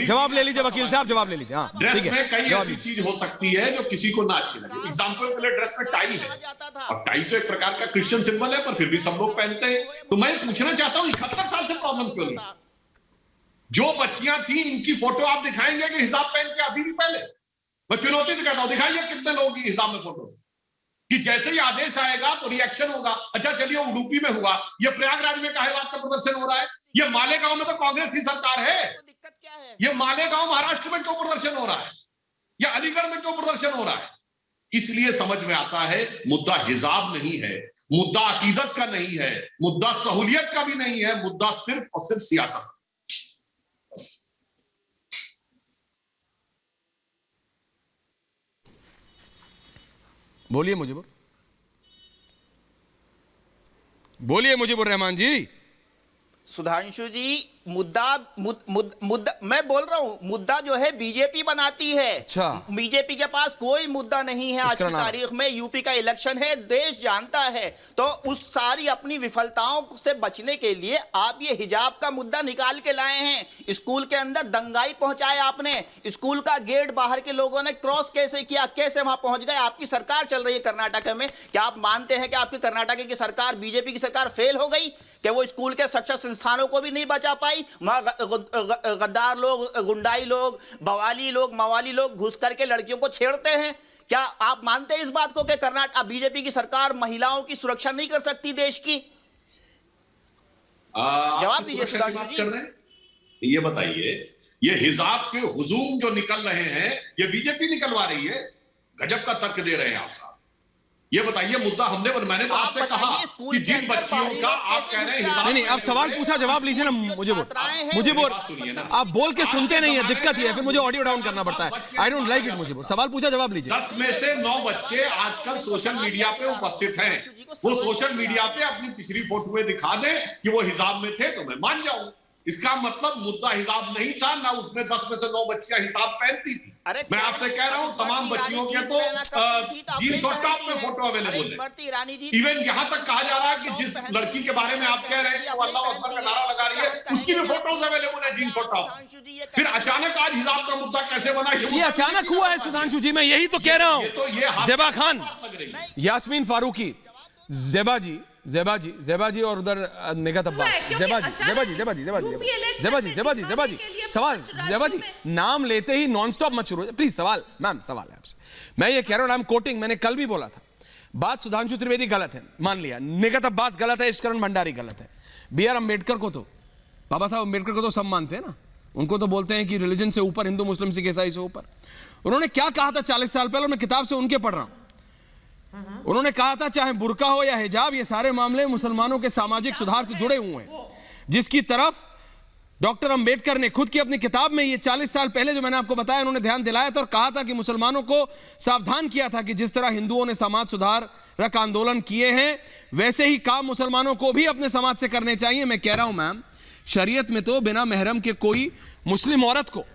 जवाब ले लीजिए वकील साहब, जवाब ले लीजिए। हाँ ड्रेस ठीक है, में कई ऐसी चीज हो सकती है जो किसी को ना अच्छी लगे। एग्जाम्पल के लिए ड्रेस में टाई है, और टाई तो एक प्रकार का क्रिश्चियन सिंबल है, पर फिर भी सब लोग पहनते हैं। तो मैं पूछना चाहता हूँ 71 साल से प्रॉब्लम क्यों नहीं? जो बच्चियां थी इनकी फोटो आप दिखाएंगे कि हिजाब पहन के आती थी पहले? मैं चुनौती से कहता हूं, दिखाइए कितने लोगों की हिसाब में फोटो, कि जैसे ही आदेश आएगा तो रिएक्शन होगा। अच्छा चलिए उडुपी में हुआ, ये प्रयागराज में काहे बात का प्रदर्शन हो रहा है? ये मालेगांव में तो कांग्रेस की सरकार है, ये मालेगांव महाराष्ट्र में क्यों प्रदर्शन हो रहा है, या अलीगढ़ में क्यों प्रदर्शन हो रहा है? इसलिए समझ में आता है मुद्दा हिजाब नहीं है, मुद्दा अकीदत का नहीं है, मुद्दा सहूलियत का भी नहीं है, मुद्दा सिर्फ और सिर्फ सियासत। बोलिए मुजीबुर रहमान जी। सुधांशु जी मुद्दा मैं बोल रहा हूं, मुद्दा जो है बीजेपी बनाती है। अच्छा। बीजेपी के पास कोई मुद्दा नहीं है आज की तारीख में। यूपी का इलेक्शन है, देश जानता है, तो उस सारी अपनी विफलताओं से बचने के लिए आप ये हिजाब का मुद्दा निकाल के लाए हैं। स्कूल के अंदर दंगाई पहुंचाए आपने, स्कूल का गेट बाहर के लोगों ने क्रॉस कैसे किया, कैसे वहां पहुंच गए? आपकी सरकार चल रही है कर्नाटक में, क्या आप मानते हैं कि आपकी कर्नाटक की सरकार, बीजेपी की सरकार फेल हो गई? कि वो स्कूल के शिक्षा संस्थानों को भी नहीं बचा पाई? गद्दार लोग, गुंडाई लोग, बवाली लोग, मवाली लोग घुस करके लड़कियों को छेड़ते हैं। क्या आप मानते हैं इस बात को कि कर्नाटक बीजेपी की सरकार महिलाओं की सुरक्षा नहीं कर सकती देश की? जवाब दीजिए सुधांशु जी। ये बताइए, ये हिजाब के हुजूम जो निकल रहे हैं ये बीजेपी निकलवा रही है? गजब का तर्क दे रहे हैं आप साहब। ये बताइए मुद्दा मैंने तो आपसे कहा कि जिन बच्चियों का आप कह रहे हैं, नहीं आप सवाल पूछा जवाब लीजिए ना। मुजीबुर आप बोल के सुनते नहीं है, दिक्कत ये है, फिर मुझे ऑडियो डाउन करना पड़ता है। I don't like it. Mujibur सवाल पूछा जवाब लीजिए। 10 में से 9 बच्चे आजकल सोशल मीडिया पे उपस्थित हैं, वो सोशल मीडिया पे अपनी पिछली फोटो में दिखा दे कि वो हिजाब में थे तो मैं मान जाऊं। इसका मतलब मुद्दा हिजाब नहीं था, ना उसमें 10 में से 9 बच्चियां हिजाब पहनती थी। मैं आपसे कह रहा हूं तमाम बच्चियों के तो जीन्स और टॉप में फोटो अवेलेबल है। इवन यहां तक कहा जा रहा है कि जिस लड़की के बारे में आप कह रहे हैं कि अल्लाह अकबर का नारा लगा रही है, उसकी भी फोटोज अवेलेबल है जीन्स और टॉप। फिर अचानक आज हिजाब का मुद्दा कैसे बना? ये अचानक हुआ है सुधांशु जी, मैं यही तो कह रहा हूं। ज़ेबा खान, यास्मीन फारूकी, ज़ेबा जी और उधर निगहत अब्बास। ज़ेबा जी नाम लेते ही नॉन स्टॉप मत शुरू हो। प्लीज सवाल मैम, सवाल है आपसे। मैं ये कह रहा हूं, आई एम कोटिंग, मैंने कल भी बोला था, बात सुधांशु त्रिवेदी गलत है, मान लिया, निगहत अब्बास गलत है, इश्करण भंडारी गलत है, बी आर अम्बेडकर को तो बाबा साहब अम्बेडकर को तो सब मानते हैं ना, उनको तो बोलते हैं कि रिलीजन से ऊपर, हिंदू मुस्लिम सिख ईसाई से ऊपर। उन्होंने क्या कहा था 40 साल पहले, मैं किताब से उनके पढ़ रहा हूं। उन्होंने कहा था चाहे बुर्का हो या हिजाब, ये सारे मामले मुसलमानों के सामाजिक सुधार से जुड़े हुए हैं, जिसकी तरफ डॉक्टर अंबेडकर ने खुद की अपनी किताब में ये 40 साल पहले जो मैंने आपको बताया, उन्होंने ध्यान दिलाया था और कहा था कि मुसलमानों को सावधान किया था कि जिस तरह हिंदुओं ने समाज सुधारक आंदोलन किए हैं, वैसे ही काम मुसलमानों को भी अपने समाज से करने चाहिए। मैं कह रहा हूं मैम, शरीयत में तो बिना महरम के कोई मुस्लिम औरत को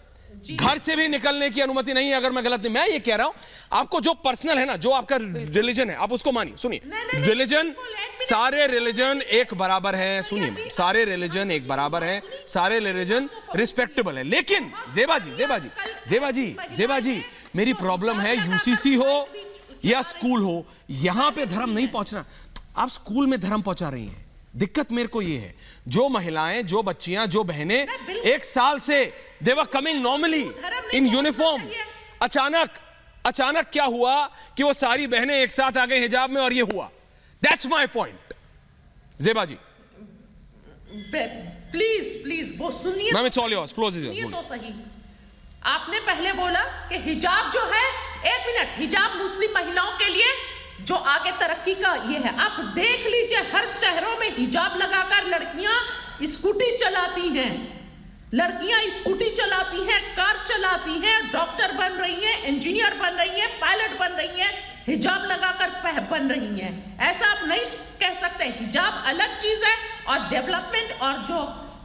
घर से भी निकलने की अनुमति नहीं है, अगर मैं गलत नहीं। मैं ये कह रहा हूं, आपको जो पर्सनल है ना, जो आपका रिलीजन है, आप उसको मानिए। सुनिए, रिलीजन, सारे रिलीजन एक बराबर हैं। सुनिए, सारे रिलीजन एक बराबर हैं, सारे रिलीजन रिस्पेक्टेबल है। लेकिन जेबा जी, मेरी प्रॉब्लम है यूसीसी हो या स्कूल हो, यहां पे धर्म नहीं पहुंचना। आप स्कूल में धर्म पहुंचा रही हैं। दिक्कत मेरे को ये है, जो महिलाएं, जो बच्चियां, जो बहनें 1 साल से they were coming normally in uniform, अचानक क्या हुआ कि वो सारी बहनें एक साथ आ गई हिजाब में और ये हुआ। That's my point. जेबा जी प्लीज वो सुनिए। Ma'am, it's all yours, floor is yours. तो सही, आपने पहले बोला कि हिजाब जो है, 1 मिनट, हिजाब मुस्लिम महिलाओं के लिए जो आगे तरक्की का ये है। आप देख लीजिए, हर शहरों में हिजाब लगाकर लड़कियां स्कूटी चलाती हैं, कार चलाती हैं, डॉक्टर बन रही हैं, इंजीनियर बन रही हैं, पायलट बन रही हैं, हिजाब लगाकर बन रही हैं। ऐसा आप नहीं कह सकते। हिजाब अलग चीज है और डेवलपमेंट और जो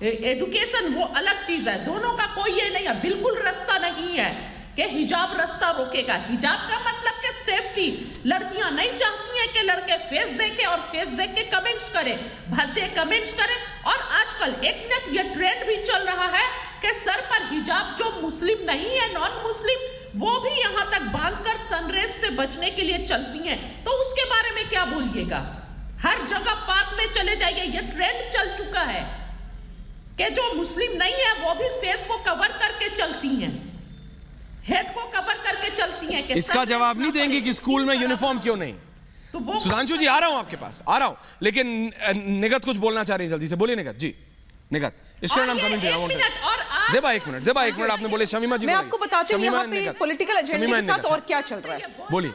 एजुकेशन वो अलग चीज है। दोनों का कोई ये नहीं है, बिल्कुल रास्ता नहीं है कि हिजाब रास्ता रोकेगा। हिजाब का मतलब कि सेफ्टी। लड़कियां नहीं चाहती हैं कि लड़के फेस देखें और फेस देख के कमेंट्स करें, भद्दे कमेंट्स करें। और आजकल 1 मिनट ये ट्रेंड भी चल रहा है कि सर पर हिजाब जो मुस्लिम नहीं है, नॉन मुस्लिम, वो भी यहां तक बांधकर सनरेज से बचने के लिए चलती हैं। तो उसके बारे में क्या बोलिएगा? हर जगह पार्क में चले जाइए, ये ट्रेंड चल चुका है कि जो मुस्लिम नहीं है वो भी फेस को कवर करके चलती हैं, हेड को कवर करके चलती हैं। इसका जवाब नहीं देंगे कि स्कूल में यूनिफॉर्म क्यों नहीं? तो वो सुधांशु जी, आ रहा हूं आपके पास, आ रहा हूं, लेकिन निगत कुछ बोलना चाह रही है, जल्दी से बोलिए निगत जी। निगत, इसका नाम कमेंट जेबा, 1 मिनट, आपने बोले शमीमा जी, मैं आपको बताती हूं यहाँ पे पॉलिटिकल एजेंडे के साथ और क्या चल रहा है। बोलिए,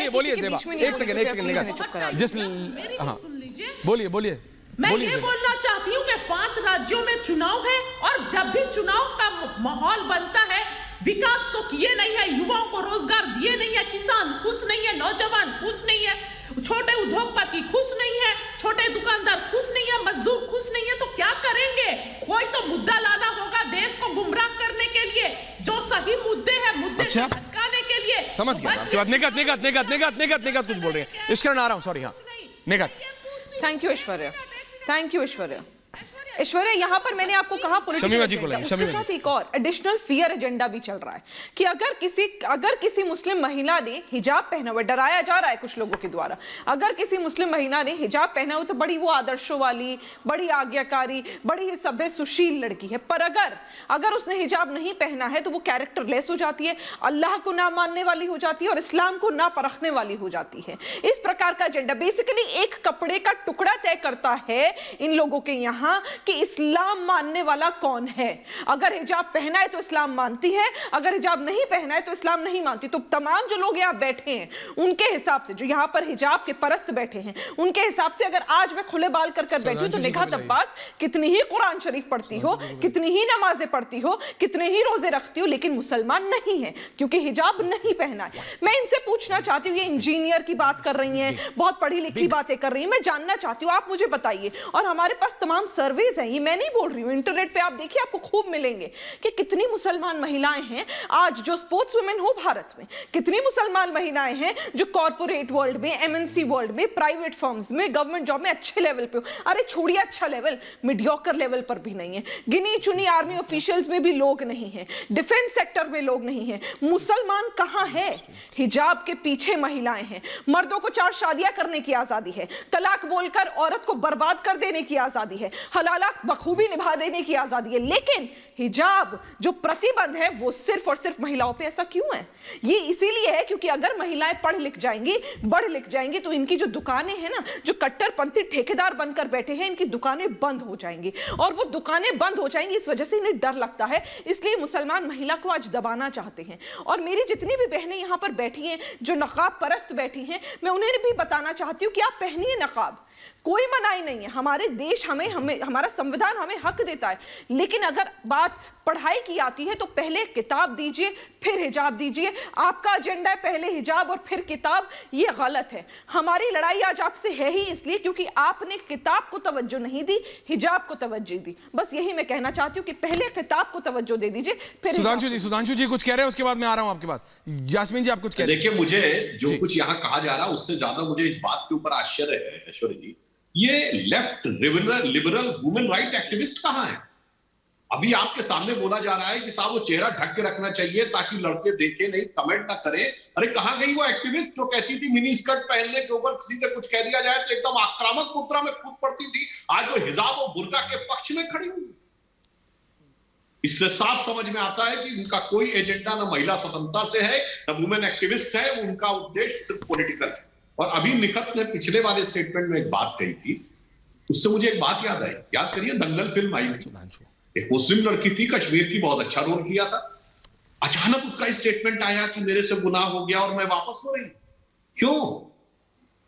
बोलिए जेबा, एक सेकंड निगत, जिस, हाँ बोलिए। मैं ये बोलना चाहती हूँ कि 5 राज्यों में चुनाव है और जब भी चुनाव का माहौल बनता है, विकास तो किए नहीं है, युवाओं को रोजगार दिए नहीं है, किसान खुश नहीं है, नौजवान खुश नहीं है, छोटे उद्योगपति खुश नहीं है, छोटे दुकानदार खुश नहीं है, मजदूर खुश नहीं है, तो क्या करेंगे? कोई तो मुद्दा लाना होगा देश को गुमराह करने के लिए, जो सही मुद्दे हैं, मुद्दे से भटकाने के लिए। समझ गया आपकी बात। निगत कुछ बोल रहे हैं, इसका आ रहा हूं, सॉरी। हाँ निगत, थैंक यू ऐश्वर्या। ऐश्वर्या, यहाँ पर मैंने आपको कहा पॉलिटिकल एजेंडा, उसके साथ एक और एडिशनल फियर एजेंडा भी चल रहा है कि अगर किसी मुस्लिम महिला ने हिजाब पहना हुआ, डराया जा रहा है कुछ लोगों के द्वारा, अगर किसी मुस्लिम महिला ने हिजाब पहना हो तो बड़ी वो आदर्शों वाली, बड़ी आज्ञाकारी, बड़ी ही सभ्य सुशील लड़की है। पर अगर उसने हिजाब नहीं पहना है तो वो कैरेक्टरलेस हो जाती है, अल्लाह को ना मानने वाली हो जाती है और इस्लाम को ना परखने वाली हो जाती है। इस प्रकार का एजेंडा बेसिकली एक कपड़े का टुकड़ा तय करता है इन लोगों के यहाँ कि इस्लाम मानने वाला कौन है। अगर हिजाब पहना है तो इस्लाम मानती है, अगर हिजाब नहीं पहना है तो इस्लाम नहीं मानती। तो तमाम जो लोग यहाँ बैठे हैं उनके हिसाब से, जो यहाँ पर हिजाब के परस्त बैठे हैं, उनके हिसाब से अगर आज मैं खुले बाल कर बैठी हूं तो निगात अब्बास कितनी ही कुरान शरीफ पढ़ती हो, कितनी ही नमाजें पढ़ती हो, कितने ही रोजे रखती हो, लेकिन मुसलमान नहीं है क्योंकि हिजाब नहीं पहना है। मैं इनसे पूछना चाहती हूँ, ये इंजीनियर की बात कर रही हैं, बहुत पढ़ी लिखी बातें कर रही हैं, मैं जानना चाहती हूँ, आप मुझे बताइए। और हमारे पास तमाम सर्वेज हैं, ये मैं नहीं बोल रही हूँ, इंटरनेट पे आप देखिए, आपको खूब मिलेंगे कि कितनी मुसलमान महिलाएं हैं आज जो स्पोर्ट्स वुमेन हो भारत में, कितनी मुसलमान महिलाएं हैं जो कॉर्पोरेट वर्ल्ड में, एमएनसी वर्ल्ड में, प्राइवेट फर्म्स में, गवर्नमेंट जॉब में अच्छे लेवल पे हो। अरे छोड़िए अच्छा लेवल, मीडियोकर लेवल पर भी नहीं है, गिनी चुनी आर्मी ऑफिशियल्स में भी लोग नहीं है, डिफेंस सेक्टर में लोग नहीं है। मुसलमान कहां है? हिजाब के पीछे महिलाएं हैं। मर्दों को 4 शादियां करने की आजादी है, तलाक बोलकर औरत को बर्बाद कर देने की आजादी है, हलाला बखूबी निभा देने की आजादी है, लेकिन हिजाब जो प्रतिबंध है वो सिर्फ और सिर्फ महिलाओं पे ऐसा क्यों है? ये इसीलिए है क्योंकि अगर महिलाएं पढ़ लिख जाएंगी, बढ़ लिख जाएंगी, तो इनकी जो दुकानें हैं ना, जो कट्टरपंथी ठेकेदार बनकर बैठे हैं, इनकी दुकानें बंद हो जाएंगी। और वो दुकानें बंद हो जाएंगी, इस वजह से इन्हें डर लगता है, इसलिए मुसलमान महिला को आज दबाना चाहते हैं। और मेरी जितनी भी बहनें यहां पर बैठी हैं, जो नकाब परस्त बैठी हैं, मैं उन्हें भी बताना चाहती हूं कि आप पहनिए नकाब, कोई मनाही नहीं है। हमारे देश हमारा संविधान हमें हक देता है, लेकिन अगर बात पढ़ाई की आती है तो पहले किताब दीजिए फिर हिजाब दीजिए। आपका एजेंडा है पहले हिजाब और फिर किताब, ये गलत है। हमारी लड़ाई आज आपसे है ही इसलिए क्योंकि आपने किताब को तवज्जो नहीं दी, हिजाब को तवज्जो दी। बस यही मैं कहना चाहती हूँ कि पहले किताब को तवज्जो दे दीजिए फिर। सुधांशु जी कुछ कह रहे हैं, उसके बाद मैं आ रहा हूं आपके पास। जास्मीन जी आप कुछ कह रहे हैं? देखिए, मुझे जो कुछ यहाँ कहा जा रहा है उससे ज्यादा मुझे इस बात के ऊपर आश्चर्य है ऐश्वर्या जी, ये left liberal women right activist कहां है? अभी आपके सामने बोला जा रहा है कि साहब वो चेहरा ढक के रखना चाहिए ताकि लड़के देखे नहीं, कमेंट ना करें। अरे कहां गई वो एक्टिविस्ट जो कहती थी मिनी स्कर्ट पहनने के ऊपर किसी से कुछ कह दिया जाए तो एकदम आक्रामक मुद्रा में कूद पड़ती थी? आज वो हिजाब और बुर्का के पक्ष में खड़ी हुई। इससे साफ समझ में आता है कि उनका कोई एजेंडा ना महिला स्वतंत्रता से है, ना वुमेन एक्टिविस्ट है, उनका उद्देश्य सिर्फ पॉलिटिकल है। और अभी निखत ने पिछले वाले स्टेटमेंट में एक बात कही थी, उससे मुझे एक बात याद आई। याद करिए, दंगल फिल्म आई थी, एक मुस्लिम लड़की थी कश्मीर की, बहुत अच्छा रोल किया था। अचानक उसका स्टेटमेंट आया कि मेरे से गुनाह हो गया और मैं वापस हो रही। क्यों?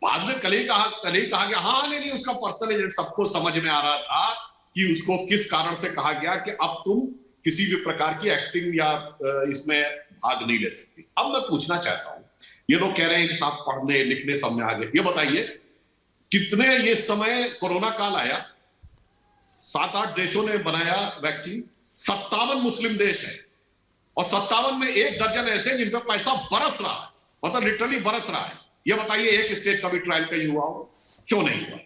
बाद में कल ही कहा गया हाँ नहीं उसका पर्सनल एजेंट, सबको समझ में आ रहा था कि उसको किस कारण से कहा गया कि अब तुम किसी भी प्रकार की एक्टिंग या इसमें भाग नहीं ले सकती। अब मैं पूछना चाहता हूं, ये लोग कह रहे हैं कि साहब पढ़ने लिखने सब में आगे, ये बताइए कितने ये समय कोरोना काल आया, 7-8 देशों ने बनाया वैक्सीन, 57 मुस्लिम देश है और 57 में 1 दर्जन ऐसे जिन पर पैसा बरस रहा है, मतलब लिटरली बरस रहा है। ये बताइए एक स्टेज का भी ट्रायल कहीं हुआ हो? क्यों नहीं हुआ?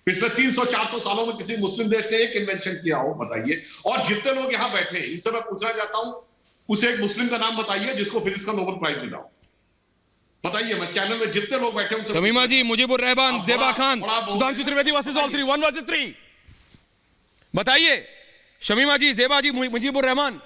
पिछले 300-400 सालों में किसी मुस्लिम देश ने एक इन्वेंशन किया हो? बताइए। और जितने लोग यहां बैठे हैं इनसे मैं पूछना चाहता हूं, उस एक मुस्लिम का नाम बताइए जिसको फिजिक्स का नोबेल प्राइज मिला हो। बताइए, मैं चैनल में जितने लोग बैठे हैं। Shamima ji, Mujibur Rahman, Zeba Khan, Sudhanshu Trivedi versus all 3, 1 versus 3। बताइए शमीमा जी, ज़ेबा जी, मुजीबुर रहमान,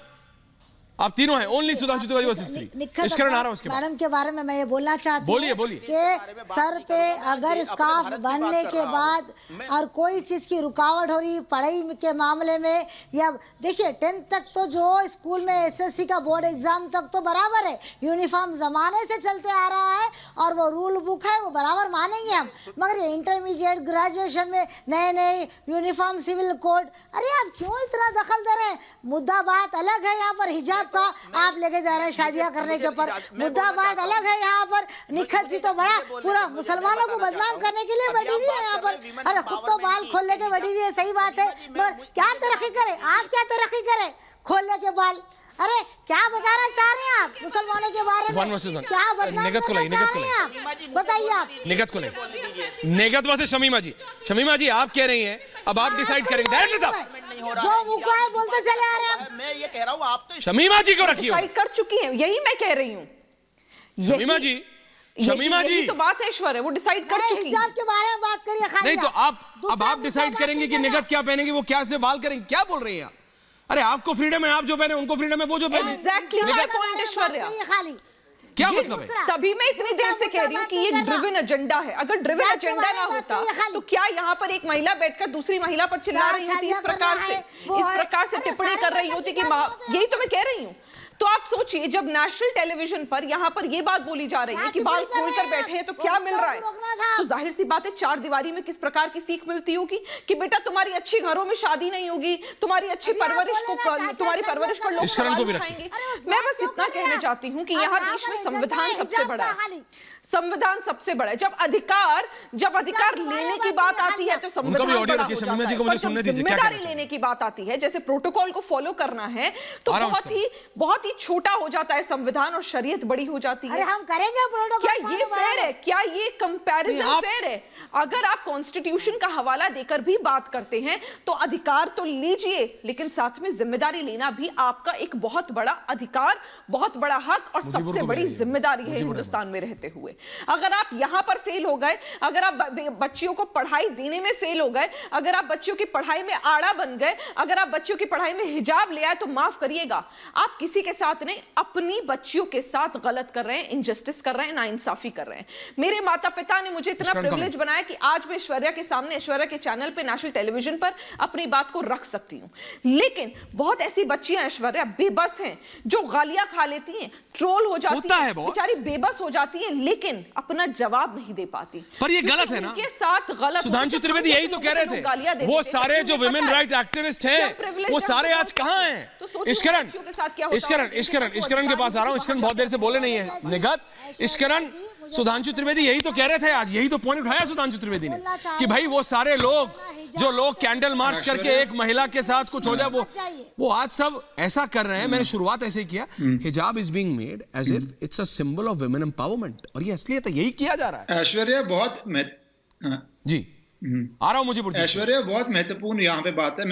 आप तीनों हैं। Only Sudhanshu Trivedi versus 3। इश्करण आ रहा हूं उसके बाद। मैडम के बारे में मैं ये बोलना चाहती हूँ कि सर पे अगर स्कार्फ बनने के बाद और कोई चीज की रुकावट हो रही पढ़ाई के मामले में, या देखिए 10th तक तो जो स्कूल में SSC का बोर्ड एग्जाम तक तो बराबर है, यूनिफॉर्म जमाने से चलते आ रहा है और वो रूल बुक है, वो बराबर मानेंगे हम। मगर ये इंटरमीडिएट ग्रेजुएशन में नए यूनिफॉर्म सिविल कोड, अरे आप क्यों इतना दखल दे रहे हैं? मुद्दा बात अलग है, यहाँ पर हिजाब का आप लेके जा रहे हैं शादियां करने के ऊपर, मुद्दा बात अलग है। यहाँ पर निखत जी तो बड़ा पूरा मुसलमानों को बदनाम करने के लिए बैठी हुई है यहाँ पर। अरे खुद तो बाल खोल लेके बैठी हुई है, सही बात है, मगर क्या तरक्की करे आप, क्या तरक्की करे खोलने के बाल? अरे क्या बताना चाह रहे हैं आप मुसलमानों के बारे में? क्या बदनाम करना चाह रहे हैं आप? बताइए आप। निगत को ले, निगत वर्सेस शमीमा जी। शमीमा जी आप कह रही हैं, अब आप डिसाइड करेंगे। जो मुका है बोलते चले आ रहे हैं। मैं ये कह रहा हूँ, आप तो शमीमा जी को रखिए, डिसाइड कर चुकी हैं, यही मैं कह रही हूँ। शमीमा जी, शमीमा जी तो बात है ऐश्वर्या, वो डिसाइड कर चुकी हैं। हिजाब के बारे में बात करिए खाली। नहीं तो अब आप डिसाइड करेंगे कि निगत क्या पहनेंगे, वो क्या से बाल करेंगे, क्या बोल रही हैं आप? अरे आपको फ्रीडम है, आप जो पहने, उनको फ्रीडम है वो जो पहने। एग्जैक्टली माय पॉइंट ऐश्वर्या, खाली क्या मतलब है? तभी मैं इतनी देर से कह रही हूँ कि ये ड्रिवन एजेंडा है। अगर ड्रिवन एजेंडा ना होता तो क्या यहाँ पर एक महिला बैठकर दूसरी महिला पर चिल्ला रही होती, इस प्रकार से टिप्पणी कर रही होती कि यही तो मैं कह रही हूँ। तो आप सोचिए, जब नेशनल टेलीविजन पर यहाँ पर ये बात बोली जा रही है कि बाल खोलकर बैठे हैं तो क्या मिल रहा है, तो जाहिर सी बात है 4 दीवारी में किस प्रकार की सीख मिलती होगी कि बेटा तुम्हारी अच्छी घरों में शादी नहीं होगी, तुम्हारी अच्छी परवरिश पर लोग सवाल उठाएंगे। मैं बस इतना कहना चाहती हूँ कि यहाँ देश में संविधान सबसे बड़ा है, संविधान सबसे बड़ा है। जब अधिकार लेने की बात आती है तो संविधान बड़ा हो जाता है, पर जब जिम्मेदारी लेने की बात आती है, जैसे प्रोटोकॉल को फॉलो करना है, तो बहुत बहुत ही छोटा हो जाता है संविधान और शरीयत बड़ी हो जाती है। अरे हम करेंगे प्रोटोकॉल। क्या ये फेयर है? क्या ये कंपैरिजन फेयर है? अगर आप कॉन्स्टिट्यूशन का हवाला देकर भी बात करते हैं तो अधिकार तो लीजिए, लेकिन साथ में जिम्मेदारी लेना भी आपका एक बहुत बड़ा अधिकार, बहुत बड़ा हक और सबसे बड़ी जिम्मेदारी है हिंदुस्तान में रहते हुए। अगर आप यहां पर फेल हो गए, अगर आप बच्चियों को पढ़ाई देने में फेल हो गए, अगर आप बच्चियों की पढ़ाई में आड़ा बन गए, अगर आप बच्चियों की पढ़ाई में हिजाब ले आए, तो माफ करिएगा, आप किसी के साथ नहीं, अपनी बच्चियों के साथ गलत कर रहे हैं, इनजस्टिस कर रहे हैं, नाइंसाफी कर रहे हैं। मेरे माता पिता ने मुझे इतना प्रिविलेज बनाया कि आज मैं ऐश्वर्या के सामने, ऐश्वर्या के चैनल पे, नेशनल टेलीविजन पर अपनी बात को रख सकती हूं। लेकिन बहुत ऐसी बच्चियां ऐश्वर्या बेबस हैं जो गालियां खा लेती हैं, ट्रोल हो जाती हैं, बेचारी बेबस हो जाती हैं, लेकिन अपना जवाब नहीं दे पाती। पर ये गलत है ना, उनके साथ गलत। सुधांशु त्रिवेदी यही तो कह रहे थे, वो सारे जो विमेन राइट एक्टिविस्ट हैं वो सारे आज कहां हैं? इश्करण के पास आ रहा हूं। इश्करण बहुत देर से बोले नहीं है। निगत इश्करण, सुधांशु त्रिवेदी यही तो कह रहे थे आज, यही तो पॉइंट उठाया सुधांशु त्रिवेदी ने कि भाई वो सारे लोग जो लोग कैंडल मार्च करके एक महिला के साथ कुछ हो जाए, वो आज सब ऐसा कर रहे हैं। मैंने शुरुआत ऐसे ही किया, हिजाब is being made as if it's a symbol of women empowerment, और ये असलियत है, यही किया जा रहा है। ऐश्वर्या बहुत जी आ रहा हूं मुझे। ऐश्वर्या बहुत महत्वपूर्ण यहाँ पे बात है।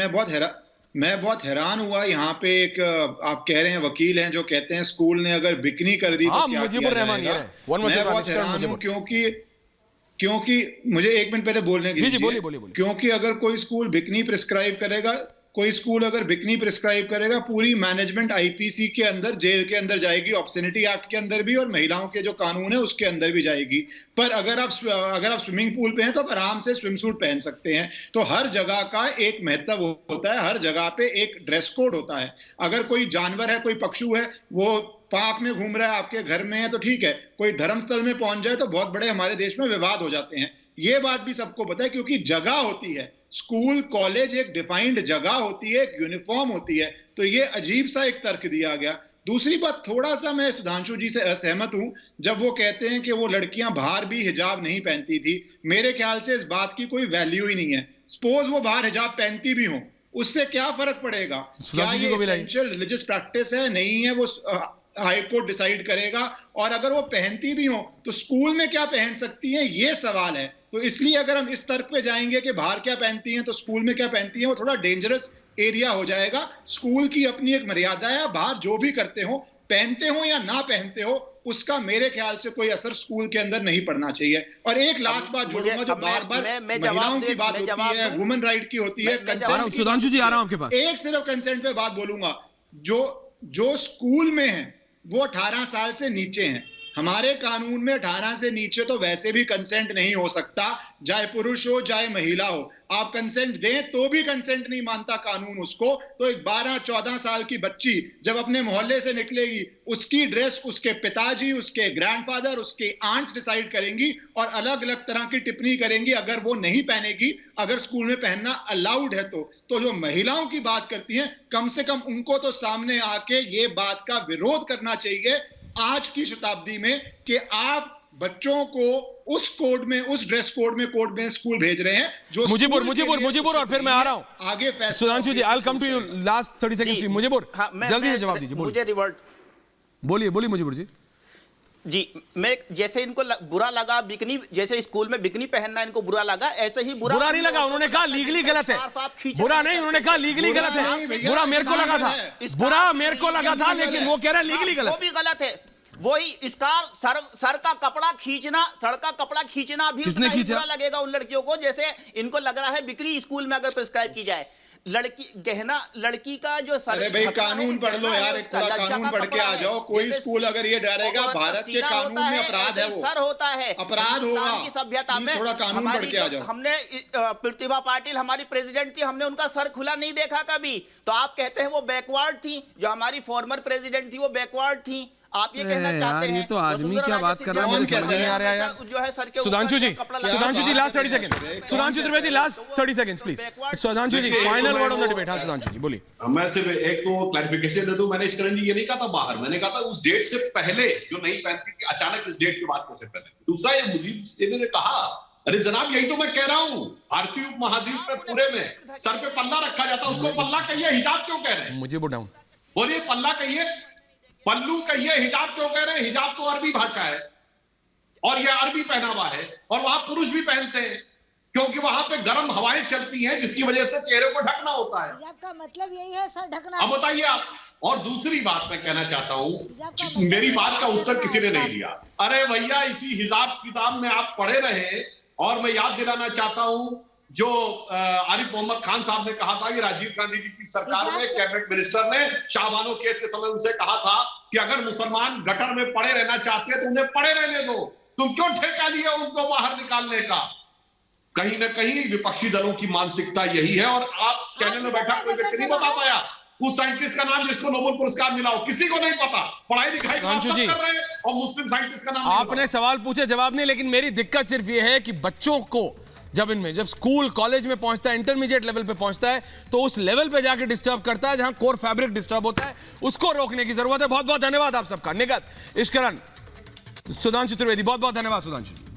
मैं बहुत हैरान हुआ यहाँ पे। एक आप कह रहे हैं वकील हैं जो कहते हैं स्कूल ने अगर बिकनी कर दी तो क्या किया जाएगा। मैं बहुत हैरान हूँ क्योंकि मुझे एक मिनट पहले बोलने की, क्योंकि अगर कोई स्कूल बिकनी प्रिस्क्राइब करेगा, पूरी मैनेजमेंट आईपीसी के अंदर, जेल के अंदर जाएगी, ऑब्ससेनिटी एक्ट के अंदर भी, और महिलाओं के जो कानून है उसके अंदर भी जाएगी। पर अगर आप स्विमिंग पूल पे हैं तो आप आराम से स्विम सूट पहन सकते हैं। तो हर जगह का एक महत्व होता है, हर जगह पे एक ड्रेस कोड होता है। अगर कोई जानवर है, कोई पक्षु है, वो पार्क में घूम रहा है, आपके घर में है तो ठीक है, कोई धर्मस्थल में पहुंच जाए तो बहुत बड़े हमारे देश में विवाद हो जाते हैं। ये बात भी सबको पता है, क्योंकि जगह होती है, स्कूल कॉलेज एक डिफाइंड जगह होती है, एक यूनिफॉर्म होती है। तो ये अजीब सा एक तर्क दिया गया। दूसरी बात, थोड़ा सा मैं सुधांशु जी से असहमत हूं जब वो कहते हैं कि वो लड़कियां बाहर भी हिजाब नहीं पहनती थी। मेरे ख्याल से इस बात की कोई वैल्यू ही नहीं है। सपोज वो बाहर हिजाब पहनती भी हो, उससे क्या फर्क पड़ेगा? क्या ये एसेंशियल रिलीजियस प्रैक्टिस है, नहीं है, वो हाई कोर्ट डिसाइड करेगा। और अगर वो पहनती भी हो तो स्कूल में क्या पहन सकती हैं, ये सवाल है। तो इसलिए अगर हम इस तर्क पे जाएंगे कि बाहर क्या पहनती हैं तो स्कूल में क्या पहनती हैं, वो थोड़ा डेंजरस एरिया हो जाएगा। स्कूल की अपनी एक मर्यादा है, बाहर जो भी करते हो, पहनते हो या ना पहनते हो, उसका मेरे ख्याल से कोई असर स्कूल के अंदर नहीं पड़ना चाहिए। और एक लास्ट बात जोड़ूंगा, जो बार बार महिलाओं की बात होती है, वुमेन राइट की होती है, सुधांशु जी आ रहा हूं आपके पास। एक सिर्फ कंसेंट पे बात बोलूंगा, जो स्कूल में है वो 18 साल से नीचे हैं। हमारे कानून में 18 से नीचे तो वैसे भी कंसेंट नहीं हो सकता, चाहे पुरुष हो चाहे महिला हो। आप कंसेंट दें तो भी कंसेंट नहीं मानता कानून उसको। तो एक 12-14 साल की बच्ची जब अपने मोहल्ले से निकलेगी, उसकी ड्रेस उसके पिताजी, उसके ग्रैंडफादर, उसके आंट्स डिसाइड करेंगी और अलग अलग तरह की टिप्पणी करेंगी अगर वो नहीं पहनेगी, अगर स्कूल में पहनना अलाउड है तो जो महिलाओं की बात करती हैं, कम से कम उनको तो सामने आके ये बात का विरोध करना चाहिए आज की शताब्दी में कि आप बच्चों को उस कोड में, उस ड्रेस कोड में स्कूल भेज रहे हैं जो मुजीबुर और फिर मैं आ रहा हूं आगे। Sudhanshu ji, I will come to you last 30 seconds. Mujibur जल्दी से जवाब दीजिए। मुझे रिवॉल्ट बोलिए मुजीबुर जी। जी, मैं जैसे इनको बुरा लगा बिकनी, जैसे स्कूल में बिकनी पहनना इनको बुरा लगा, ऐसे ही बुरा नहीं लगा। उन्होंने कहा लीगली गलत है। बुरा नहीं, उन्होंने कहा लीगली गलत है। बुरा मेरे को लगा था, लेकिन वो कह रहा है लीगली गलत। वो भी गलत है। वही स्कार, सर का कपड़ा खींचना भी किसने खींचा? बुरा लगेगा उन लड़कियों को, जैसे इनको लग रहा है बिक्री स्कूल में अगर प्रिस्क्राइब की जाए। लड़की का जो सर, अरे भाई कानून पढ़ लो यार, एक पूरा कानून पढ़ के आ जाओ। कोई स्कूल अगर ये डरेगा भारत के कानून में अपराध है, वो सर होता है, अपराध होगा की सभ्यता में। थोड़ा कानून पढ़ के आ जाओ। हमने प्रतिभा पाटिल हमारी प्रेसिडेंट थी, हमने उनका सर खुला नहीं देखा कभी। तो आप कहते हैं वो बैकवर्ड थी, जो हमारी फॉर्मर प्रेसिडेंट थी वो बैकवर्ड थी। आप ये कहना चाहते हैं? ये तो आदमी क्या बात कर रहा है, मुझे समझ नहीं आ रहा है यार। जो है सर के Sudhanshu ji last 30 second. Sudhanshu Trivedi last 30 seconds please. Sudhanshu ji final word on the debate. हाँ सुधांशु जी बोलिए। मैं सिर्फ एक तो क्लैरिफिकेशन दे दूं, मैंने इश्करण जी ये नहीं कहा था बाहर, मैंने कहा था उस डेट से पहले जो नहीं पहनती थी, अचानक इस डेट के बाद कैसे पहने। दूसरा ये मुजीब ने कहा, अरे जनाब यही तो मैं कह रहा हूँ, भारतीय उपमहाद्वीप में पूरे में सर पे पल्ला रखा जाता है, उसको पल्ला कहिए, हिजाब क्यों कह रहे हैं? मुझे डाउन बोलिए, पल्ला कहिए। पल्लू कहिए, हिजाब क्यों कह रहे हैं? हिजाब तो अरबी भाषा है और यह अरबी पहनावा है और वहां पुरुष भी पहनते हैं क्योंकि वहां पे गर्म हवाएं चलती हैं जिसकी वजह से चेहरे को ढकना होता है। हिजाब का मतलब यही है सर ढकना। अब बताइए आप। और दूसरी बात मैं कहना चाहता हूं, मेरी बात का उत्तर किसी ने नहीं दिया। अरे भैया, इसी हिजाब किताब में आप पढ़े रहे और मैं याद दिलाना चाहता हूं जो आरिफ मोहम्मद खान साहब ने कहा था कि राजीव गांधी जी की सरकार में कैबिनेट मिनिस्टर ने शाहबानो केस के समय उनसे कहा था कि अगर मुसलमान गटर में पड़े रहना चाहते हैं तो उन्हें पड़े रहने दो, तुम क्यों ठेका लिया उनको बाहर निकालने का? कहीं ना कहीं विपक्षी दलों की मानसिकता यही है। और आप चैनल में बैठा कोई व्यक्ति नहीं बता पाया उस साइंटिस्ट का नाम जिसको नोबेल पुरस्कार मिला हो, किसी को नहीं पता। पढ़ाई लिखाई कर रहे हैं और मुस्लिम साइंटिस्ट का नाम आपने सवाल पूछे, जवाब नहीं। लेकिन मेरी दिक्कत सिर्फ ये है कि बच्चों को जब स्कूल कॉलेज में पहुंचता है, इंटरमीडिएट लेवल पे पहुंचता है, तो उस लेवल पे जाके डिस्टर्ब करता है जहां कोर फैब्रिक डिस्टर्ब होता है। उसको रोकने की जरूरत है। बहुत बहुत धन्यवाद आप सबका। निगत, इश्करन, सुधांशु त्रिवेदी, बहुत बहुत धन्यवाद सुधांशु।